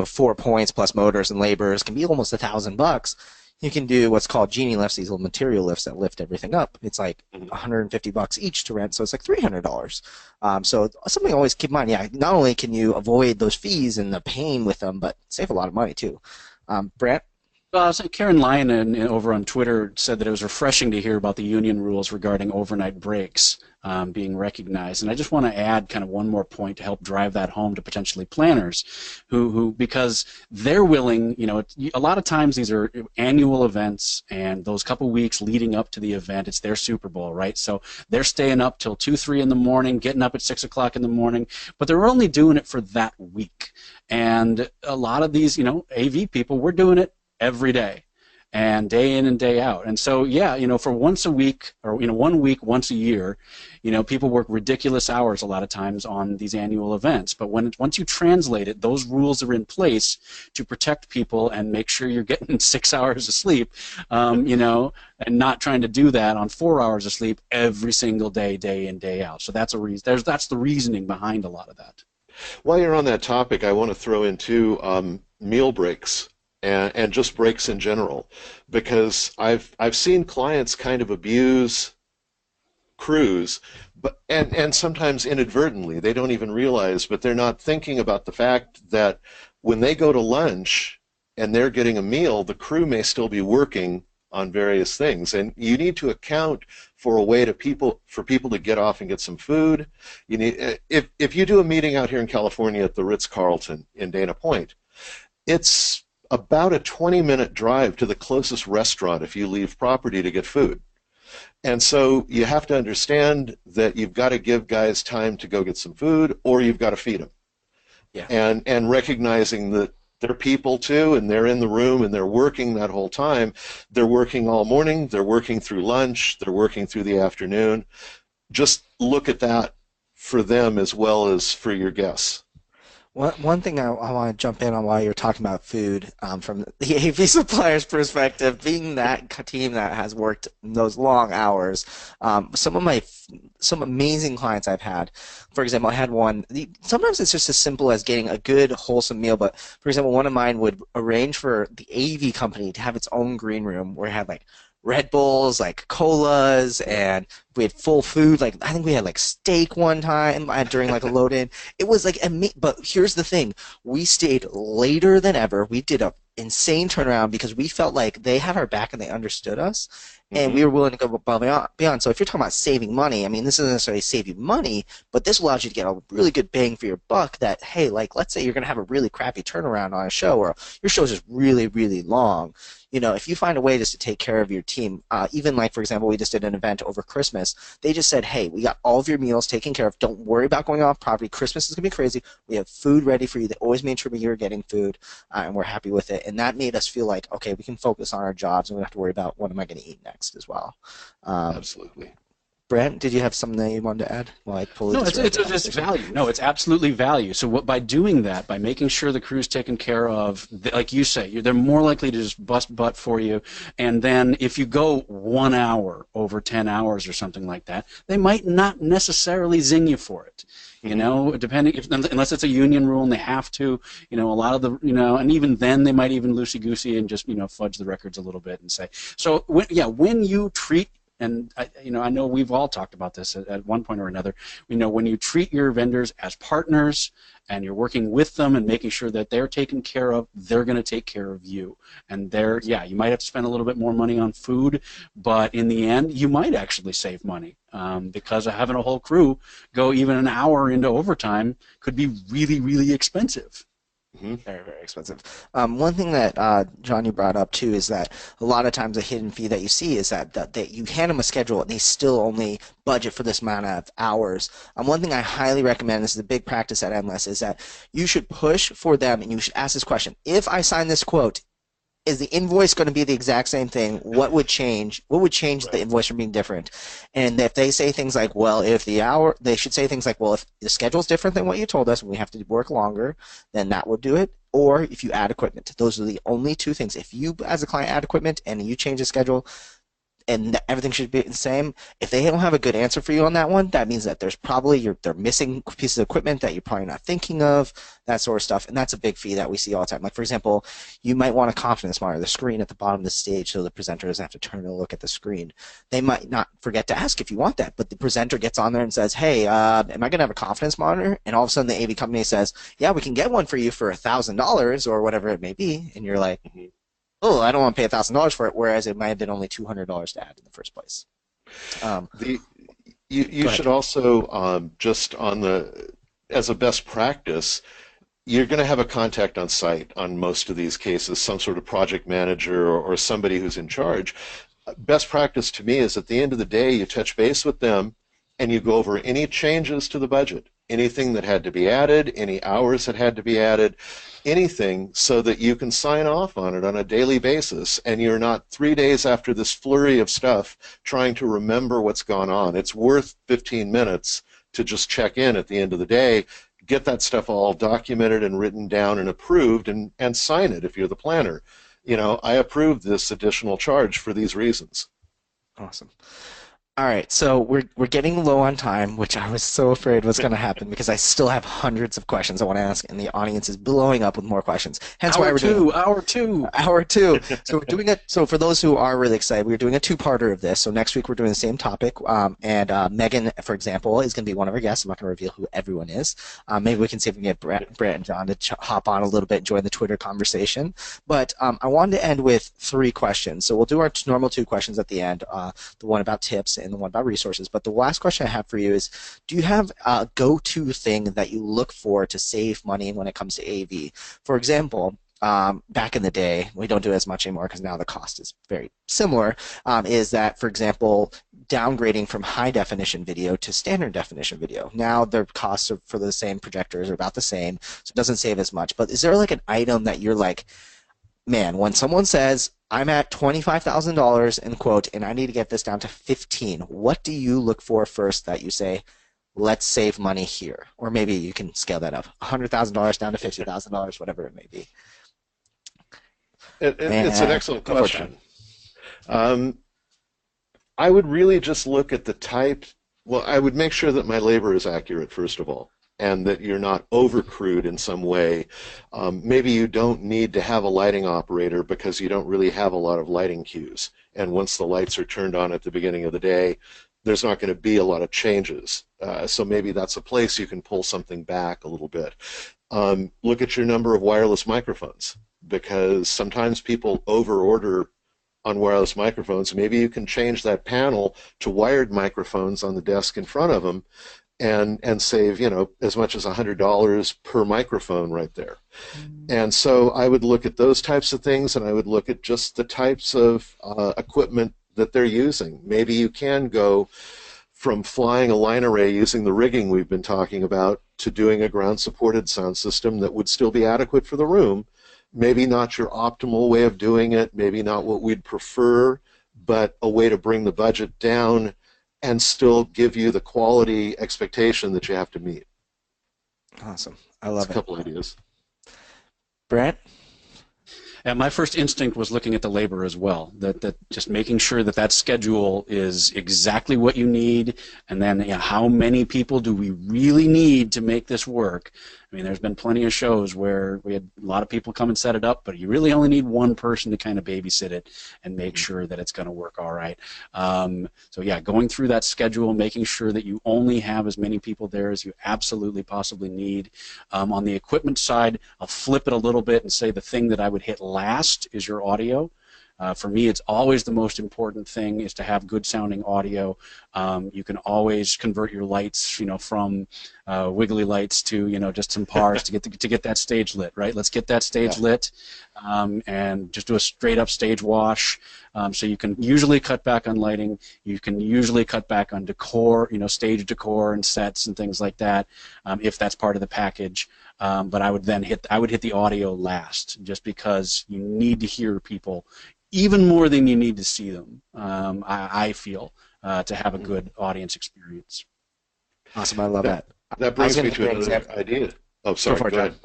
4 points plus motors and labors can be almost $1,000. You can do what's called genie lifts, these little material lifts that lift everything up. It's like $150 each to rent, so it's like $300. So something to always keep in mind. Yeah, not only can you avoid those fees and the pain with them, but save a lot of money too. Brandt? So Karen Lyon over on Twitter said that it was refreshing to hear about the union rules regarding overnight breaks being recognized. And I just want to add kind of one more point to help drive that home to potentially planners who because they're willing, a lot of times these are annual events, and those couple weeks leading up to the event, it's their Super Bowl, right? So they're staying up till 2, 3 in the morning, getting up at 6 o'clock in the morning, but they're only doing it for that week. And a lot of these, AV people, we're doing it every day and day in and day out. And so, for once a week or, 1 week, once a year, people work ridiculous hours a lot of times on these annual events. But once you translate it, those rules are in place to protect people and make sure you're getting 6 hours of sleep, and not trying to do that on 4 hours of sleep every single day, day in, day out. So that's a reason. That's the reasoning behind a lot of that. While you're on that topic, I want to throw in two meal breaks. And just breaks in general, because I've seen clients kind of abuse crews, but and sometimes inadvertently, they don't even realize, but they're not thinking about the fact that when they go to lunch and they're getting a meal, the crew may still be working on various things, and you need to account for a way for people to get off and get some food. You need if you do a meeting out here in California at the Ritz-Carlton in Dana Point, it's about a 20-minute drive to the closest restaurant if you leave property to get food. And so you have to understand that you've got to give guys time to go get some food, or you've got to feed them. Yeah. And recognizing that they're people too, and they're in the room and they're working that whole time. They're working all morning, they're working through lunch, they're working through the afternoon. Just look at that for them as well as for your guests. One thing I want to jump in on while you're talking about food, from the AV supplier's perspective, being that team that has worked those long hours, some amazing clients I've had. For example, I had one. Sometimes it's just as simple as getting a good, wholesome meal. But for example, one of mine would arrange for the AV company to have its own green room where it had like Red Bulls, like colas, and we had full food. Like I think we had like steak one time during like a load-in. It was like, but here's the thing: we stayed later than ever. We did a insane turnaround because we felt like they had our back and they understood us, and we were willing to go above and beyond. So if you're talking about saving money, I mean, this doesn't necessarily save you money, but this allows you to get a really good bang for your buck. That, hey, like let's say you're going to have a really crappy turnaround on a show, or your show is just really, really long. You know, if you find a way just to take care of your team, even like, for example, we just did an event over Christmas. They just said, hey, we got all of your meals taken care of. Don't worry about going off property. Christmas is going to be crazy. We have food ready for you. They always made sure you were getting food, and we're happy with it. And that made us feel like, okay, we can focus on our jobs, and we don't have to worry about what am I going to eat next as well. Absolutely. Brent, did you have something that you wanted to add? Well, no, it's value. No, it's absolutely value. So by doing that, by making sure the crew's taken care of, like you say, they're more likely to just bust butt for you. And then if you go 1 hour over 10 hours or something like that, they might not necessarily zing you for it. You know, unless it's a union rule and they have to, you know, a lot of the, you know, and even then they might even loosey-goosey and just, you know, fudge the records a little bit and say. So, when you treat, and I know we've all talked about this at one point or another. You know, when you treat your vendors as partners and you're working with them and making sure that they're taken care of, they're going to take care of you. And you might have to spend a little bit more money on food, but in the end, you might actually save money because having a whole crew go even an hour into overtime could be really, really expensive. Very, very expensive. One thing that Jon, you brought up too, is that a lot of times a hidden fee that you see is that you hand them a schedule and they still only budget for this amount of hours. One thing I highly recommend, this is a big practice at Endless, is that you should push for them and you should ask this question: if I sign this quote, is the invoice going to be the exact same thing? What would change? What would change the invoice from being different? And if they say things like, well, they should say things like, well, if the schedule's different than what you told us and we have to work longer, then that would do it. Or if you add equipment. Those are the only two things. If you, as a client, add equipment and you change the schedule, and everything should be the same. If they don't have a good answer for you on that one, that means that there's probably they're missing pieces of equipment that you're probably not thinking of, that sort of stuff. And that's a big fee that we see all the time. Like, for example, you might want a confidence monitor, the screen at the bottom of the stage, so the presenter doesn't have to turn and look at the screen. They might not forget to ask if you want that, but the presenter gets on there and says, hey, am I going to have a confidence monitor? And all of a sudden the AV company says, yeah, we can get one for you for $1,000 or whatever it may be. And you're like, oh, I don't want to pay $1,000 for it, whereas it might have been only $200 to add in the first place. You should also, just as a best practice, you're going to have a contact on site on most of these cases, some sort of project manager or somebody who's in charge. Best practice to me is at the end of the day, you touch base with them and you go over any changes to the budget, anything that had to be added, any hours that had to be added, anything, so that you can sign off on it on a daily basis and you're not 3 days after this flurry of stuff trying to remember what's gone on. It's worth 15 minutes to just check in at the end of the day, get that stuff all documented and written down and approved, and sign it if you're the planner. You know, I approve this additional charge for these reasons. Awesome. All right, so we're getting low on time, which I was so afraid was going to happen because I still have hundreds of questions I want to ask, and the audience is blowing up with more questions. Hence why we're doing hour two. So we're doing it. So for those who are really excited, we're doing a two-parter of this. So next week we're doing the same topic, and Megan, for example, is going to be one of our guests. I'm not going to reveal who everyone is. Maybe we can see if we can get Brandt and Jon to hop on a little bit, join the Twitter conversation. But I wanted to end with 3 questions. So we'll do our normal 2 questions at the end, the one about tips and the one about resources. But the last question I have for you is, do you have a go-to thing that you look for to save money when it comes to AV? For example, back in the day, we don't do as much anymore because now the cost is very similar, is that, for example, downgrading from high definition video to standard definition video. Now their costs for the same projectors are about the same, so it doesn't save as much. But is there like an item that you're like, man, when someone says, I'm at $25,000 in quote, and I need to get this down to 15, what do you look for first that you say, let's save money here? Or maybe you can scale that up, $100,000 down to $50,000, whatever it may be. It's an excellent question. I would really just look at the type. Well, I would make sure that my labor is accurate, first of all, and that you're not overcrewed in some way. Maybe you don't need to have a lighting operator because you don't really have a lot of lighting cues. And once the lights are turned on at the beginning of the day, there's not going to be a lot of changes. So maybe that's a place you can pull something back a little bit. Look at your number of wireless microphones, because sometimes people over-order on wireless microphones. Maybe you can change that panel to wired microphones on the desk in front of them and save, as much as $100 per microphone right there. And so I would look at those types of things, and I would look at just the types of equipment that they're using. Maybe you can go from flying a line array using the rigging we've been talking about to doing a ground-supported sound system that would still be adequate for the room. Maybe not your optimal way of doing it, maybe not what we'd prefer, but a way to bring the budget down and still give you the quality expectation that you have to meet. Awesome. I love it. A couple ideas. Brandt? And my first instinct was looking at the labor as well, that just making sure that schedule is exactly what you need, and then how many people do we really need to make this work? I mean, there's been plenty of shows where we had a lot of people come and set it up, but you really only need one person to kind of babysit it and make sure that it's going to work all right. So yeah, going through that schedule, making sure that you only have as many people there as you absolutely possibly need. On the equipment side, I'll flip it a little bit and say the thing that I would hit last is your audio. For me, it's always the most important thing is to have good sounding audio. You can always convert your lights, from wiggly lights to, just some pars to get that stage lit, right? Let's get that stage lit, and just do a straight up stage wash. So you can usually cut back on lighting. You can usually cut back on decor, stage decor and sets and things like that, if that's part of the package. But I would hit the audio last, just because you need to hear people even more than you need to see them, I feel, to have a good audience experience. Awesome, I love that. That brings me to another idea. Oh, sorry, go ahead.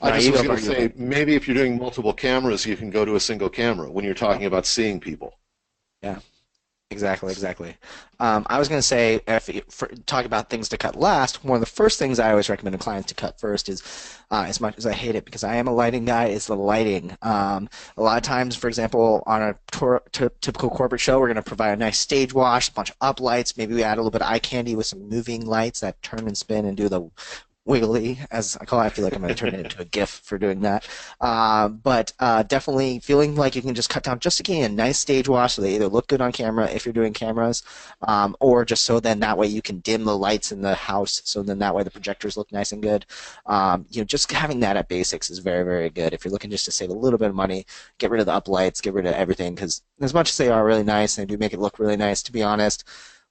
I just was going to say, maybe if you're doing multiple cameras, you can go to a single camera when you're talking about seeing people. Yeah. Exactly. I was going to say, talk about things to cut last, one of the first things I always recommend to clients to cut first is, as much as I hate it because I am a lighting guy, is the lighting. A lot of times, for example, on a typical corporate show, we're going to provide a nice stage wash, a bunch of up lights, maybe we add a little bit of eye candy with some moving lights that turn and spin and do the wiggly, as I call it. I feel like I'm going to turn it into a GIF for doing that. But definitely feeling like you can just cut down just to get a nice stage wash so they either look good on camera if you're doing cameras, or just so then that way you can dim the lights in the house, so then that way the projectors look nice and good. Just having that at basics is very, very good. If you're looking just to save a little bit of money, get rid of the up lights, get rid of everything, because as much as they are really nice, and they do make it look really nice, to be honest,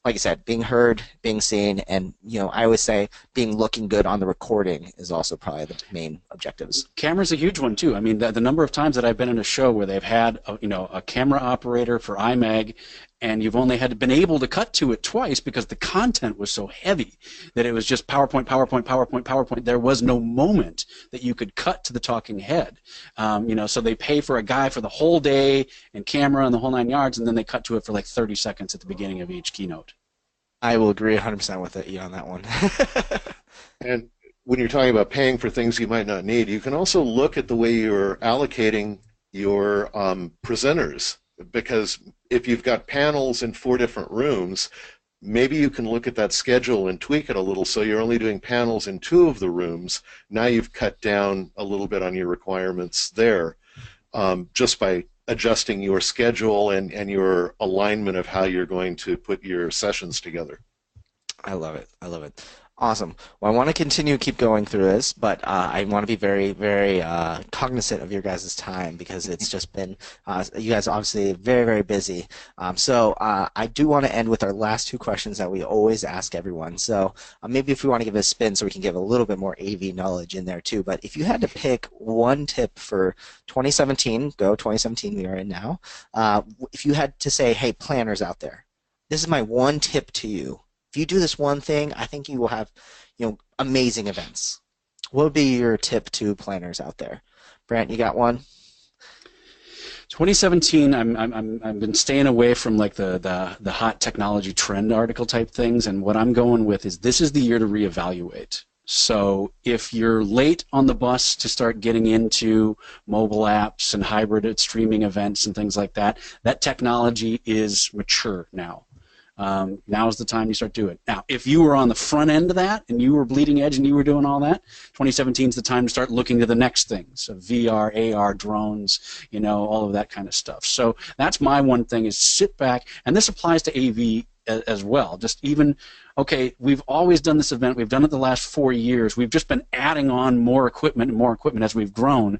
like I said, being heard, being seen, and I always say looking good on the recording is also probably the main objectives. Camera's a huge one too. I mean, the number of times that I've been in a show where they've had a camera operator for IMAG, and you've only been able to cut to it twice because the content was so heavy that it was just PowerPoint, PowerPoint, PowerPoint, PowerPoint. There was no moment that you could cut to the talking head. So they pay for a guy for the whole day and camera and the whole 9 yards, and then they cut to it for like 30 seconds at the beginning of each keynote. I will agree 100% with it, on that one. And when you're talking about paying for things you might not need, you can also look at the way you're allocating your presenters. Because if you've got panels in 4 different rooms, maybe you can look at that schedule and tweak it a little so you're only doing panels in 2 of the rooms. Now you've cut down a little bit on your requirements there, just by adjusting your schedule and your alignment of how you're going to put your sessions together. I love it. Awesome. Well, I want to keep going through this, but I want to be very, very cognizant of your guys' time because it's just been, you guys are obviously very, very busy. So I do want to end with our last two questions that we always ask everyone. So maybe if we want to give it a spin so we can give a little bit more AV knowledge in there too. But if you had to pick one tip for 2017, go 2017, we are in now. If you had to say, hey, planners out there, this is my one tip to you. If you do this one thing, I think you will have, amazing events. What would be your tip to planners out there? Brandt, you got one? 2017, I've been staying away from like the hot technology trend article type things, and what I'm going with is this is the year to reevaluate. So if you're late on the bus to start getting into mobile apps and hybrid streaming events and things like that, that technology is mature now. Now is the time you start doing it. Now, if you were on the front end of that and you were bleeding edge and you were doing all that, 2017 is the time to start looking to the next things. So VR, AR, drones, all of that kind of stuff. So that's my one thing is sit back, and this applies to AV as well. Just even, okay, we've always done this event. We've done it the last 4 years. We've just been adding on more equipment and more equipment as we've grown.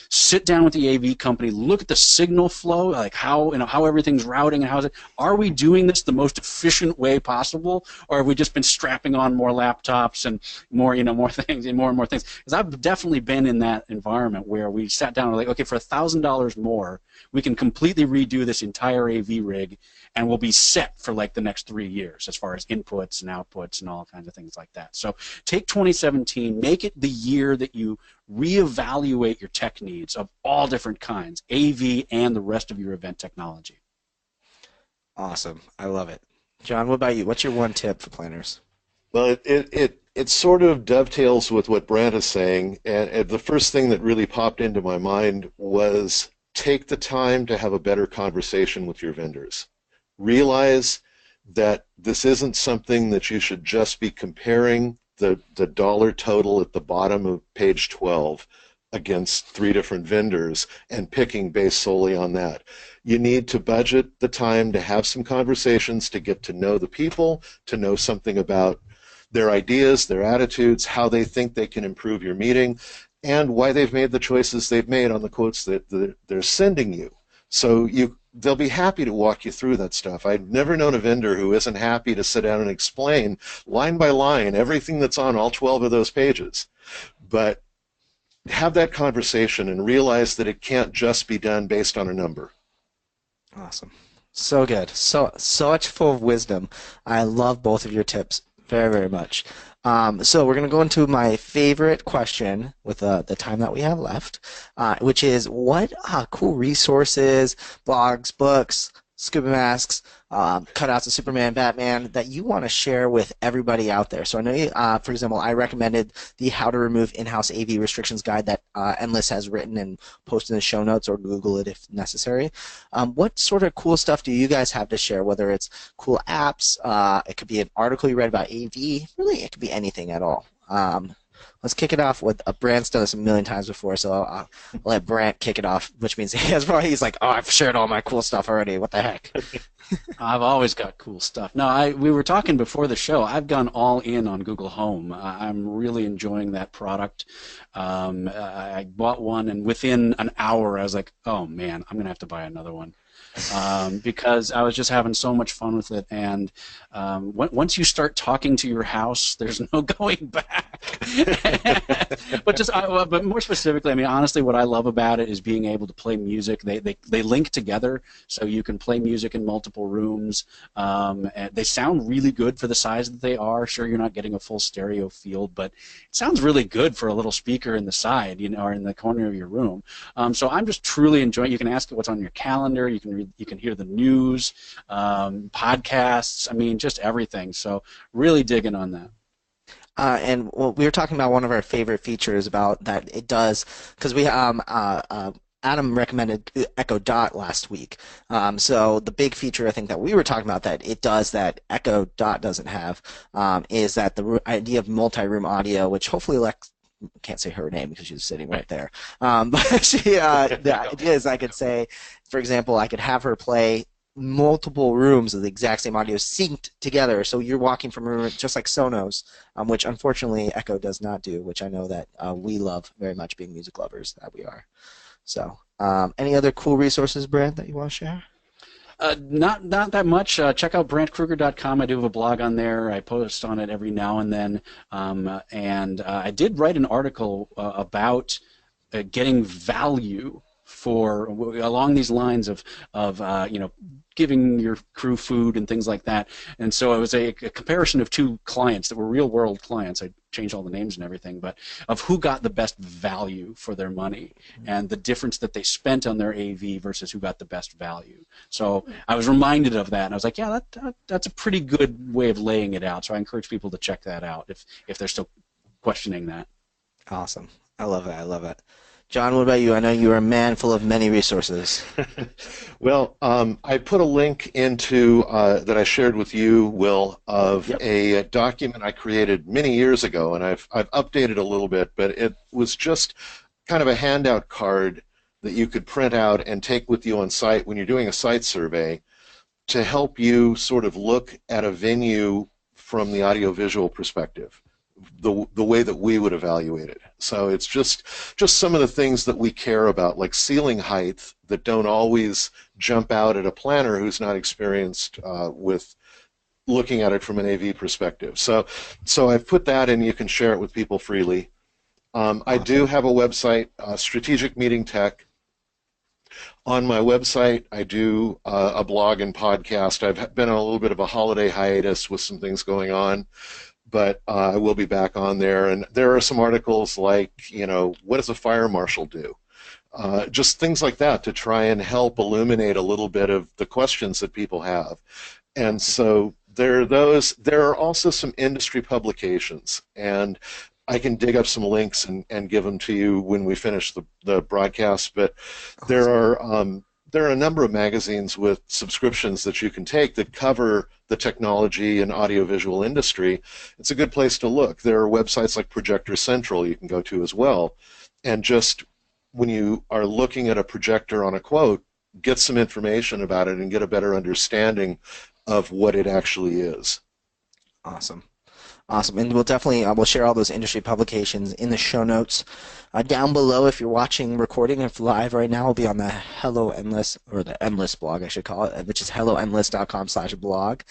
Sit down with the AV company, look at the signal flow, like how everything's routing and how is it. Are we doing this the most efficient way possible, or have we just been strapping on more laptops and more, more things and more things? Because I've definitely been in that environment where we sat down and like, okay, for $1,000 more, we can completely redo this entire AV rig, and we'll be set for like the next 3 years as far as inputs and outputs and all kinds of things like that. So take 2017, make it the year that you reevaluate your tech needs of all different kinds, AV and the rest of your event technology. Awesome. I love it. Jon, what about you? What's your one tip for planners? Well, it sort of dovetails with what Brandt is saying, and the first thing that really popped into my mind was take the time to have a better conversation with your vendors. Realize that this isn't something that you should just be comparing the dollar total at the bottom of page 12 against 3 different vendors and picking based solely on that. You need to budget the time to have some conversations, to get to know the people, to know something about their ideas, their attitudes, how they think they can improve your meeting, and why they've made the choices they've made on the quotes that they're sending you. So they'll be happy to walk you through that stuff. I've never known a vendor who isn't happy to sit down and explain line by line everything that's on all 12 of those pages. But have that conversation and realize that it can't just be done based on a number. Awesome. So good. So much full of wisdom. I love both of your tips very, very much. So we're going to go into my favorite question with the time that we have left, which is what cool resources, blogs, books, scuba masks, cutouts of Superman, Batman that you want to share with everybody out there. So I know, you, for example, I recommended the How to Remove In-House AV Restrictions guide that Endless has written and posted in the show notes, or Google it if necessary. What sort of cool stuff do you guys have to share, whether it's cool apps, it could be an article you read about AV, really it could be anything at all. Let's kick it off with Brandt's done this a million times before, so I'll let Brandt kick it off, which means he's like, oh, I've shared all my cool stuff already. What the heck? I've always got cool stuff. No, we were talking before the show. I've gone all in on Google Home. I'm really enjoying that product. I bought one, and within an hour, I was like, oh, man, I'm going to have to buy another one. Because I was just having so much fun with it, and once you start talking to your house, there's no going back. But more specifically, I mean, honestly, what I love about it is being able to play music. They link together, so you can play music in multiple rooms. And they sound really good for the size that they are. Sure, you're not getting a full stereo field, but it sounds really good for a little speaker in the side, or in the corner of your room. So I'm just truly enjoying. You can ask it what's on your calendar. You can hear the news, podcasts. I mean, just everything. So really digging on that. And we were talking about one of our favorite features about that it does, because we Adam recommended Echo Dot last week. So the big feature I think that we were talking about that it does that Echo Dot doesn't have is that the idea of multi-room audio, which hopefully can't say her name because she's sitting right there. But the idea is I could say, for example, I could have her play multiple rooms of the exact same audio synced together, so you're walking from a room just like Sonos, which unfortunately Echo does not do, which I know that we love very much, being music lovers that we are. So any other cool resources, Brandt, that you want to share? Not that much. Check out BrandtKrueger.com. I do have a blog on there. I post on it every now and then. And I did write an article about getting value for along these lines of giving your crew food and things like that. And so it was a comparison of two clients that were real world clients. I changed all the names and everything, but of who got the best value for their money and the difference that they spent on their AV versus who got the best value. So I was reminded of that, and I was like, yeah, that's a pretty good way of laying it out. So I encourage people to check that out if they're still questioning that. Awesome. I love it. I love it. Jon, what about you? I know you're a man full of many resources. Well, I put a link into that I shared with you, Will, of a document I created many years ago, and I've updated a little bit, but it was just kind of a handout card that you could print out and take with you on site when you're doing a site survey to help you sort of look at a venue from the audiovisual perspective, the way that we would evaluate it. So it's just some of the things that we care about, like ceiling height, that don't always jump out at a planner who's not experienced with looking at it from an AV perspective. So I've put that in. You can share it with people freely. I do have a website, Strategic Meeting Tech. On my website, I do a blog and podcast. I've been on a little bit of a holiday hiatus with some things going on, but I will be back on there. And there are some articles like, what does a fire marshal do? Just things like that to try and help illuminate a little bit of the questions that people have. And so there are those. There are also some industry publications, and I can dig up some links and give them to you when we finish the broadcast. But there are a number of magazines with subscriptions that you can take that cover the technology and audiovisual industry. It's a good place to look. There are websites like Projector Central you can go to as well. And just when you are looking at a projector on a quote, get some information about it and get a better understanding of what it actually is. Awesome. Awesome, and we'll definitely we'll share all those industry publications in the show notes down below. If you're watching recording, if live right now, will be on the Hello Endless, or the Endless blog, I should call it, which is helloendless.com/blog.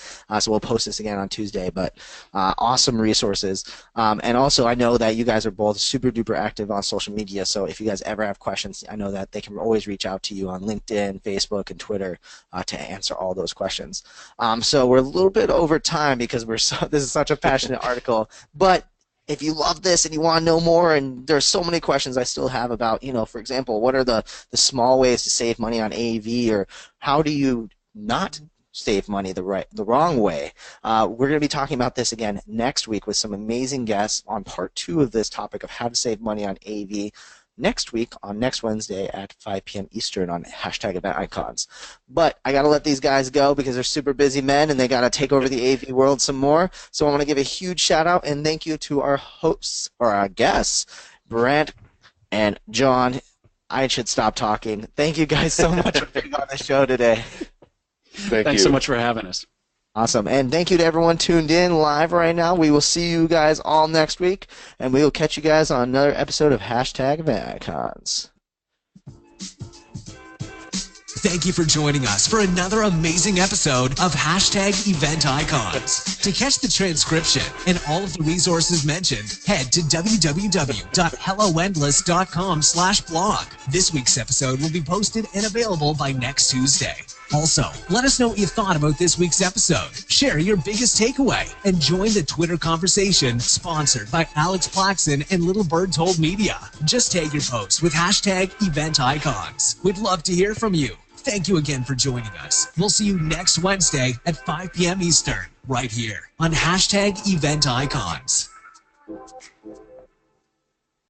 So we'll post this again on Tuesday. But awesome resources, and also I know that you guys are both super duper active on social media. So if you guys ever have questions, I know that they can always reach out to you on LinkedIn, Facebook, and Twitter to answer all those questions. So we're a little bit over time because this is such a passionate article, but if you love this and you want to know more, and there's so many questions I still have about, for example, what are the small ways to save money on AV, or how do you not save money the wrong way? We're going to be talking about this again next week with some amazing guests on part 2 of this topic of how to save money on AV. Next week on next Wednesday at 5 p.m. Eastern on #EventIcons. But I got to let these guys go because they're super busy men and they got to take over the AV world some more. So I want to give a huge shout out and thank you to our hosts, or our guests, Brandt and Jon. I should stop talking. Thank you guys so much for being on the show today. Thanks so much for having us. Awesome. And thank you to everyone tuned in live right now. We will see you guys all next week, and we will catch you guys on another episode of #EventIcons. Thank you for joining us for another amazing episode of #EventIcons. To catch the transcription and all of the resources mentioned, head to www.helloendless.com/blog. This week's episode will be posted and available by next Tuesday. Also, let us know what you thought about this week's episode. Share your biggest takeaway and join the Twitter conversation sponsored by Alex Plaxon and Little Bird Told Media. Just tag your post with #EventIcons. We'd love to hear from you. Thank you again for joining us. We'll see you next Wednesday at 5 p.m. Eastern, right here on #EventIcons.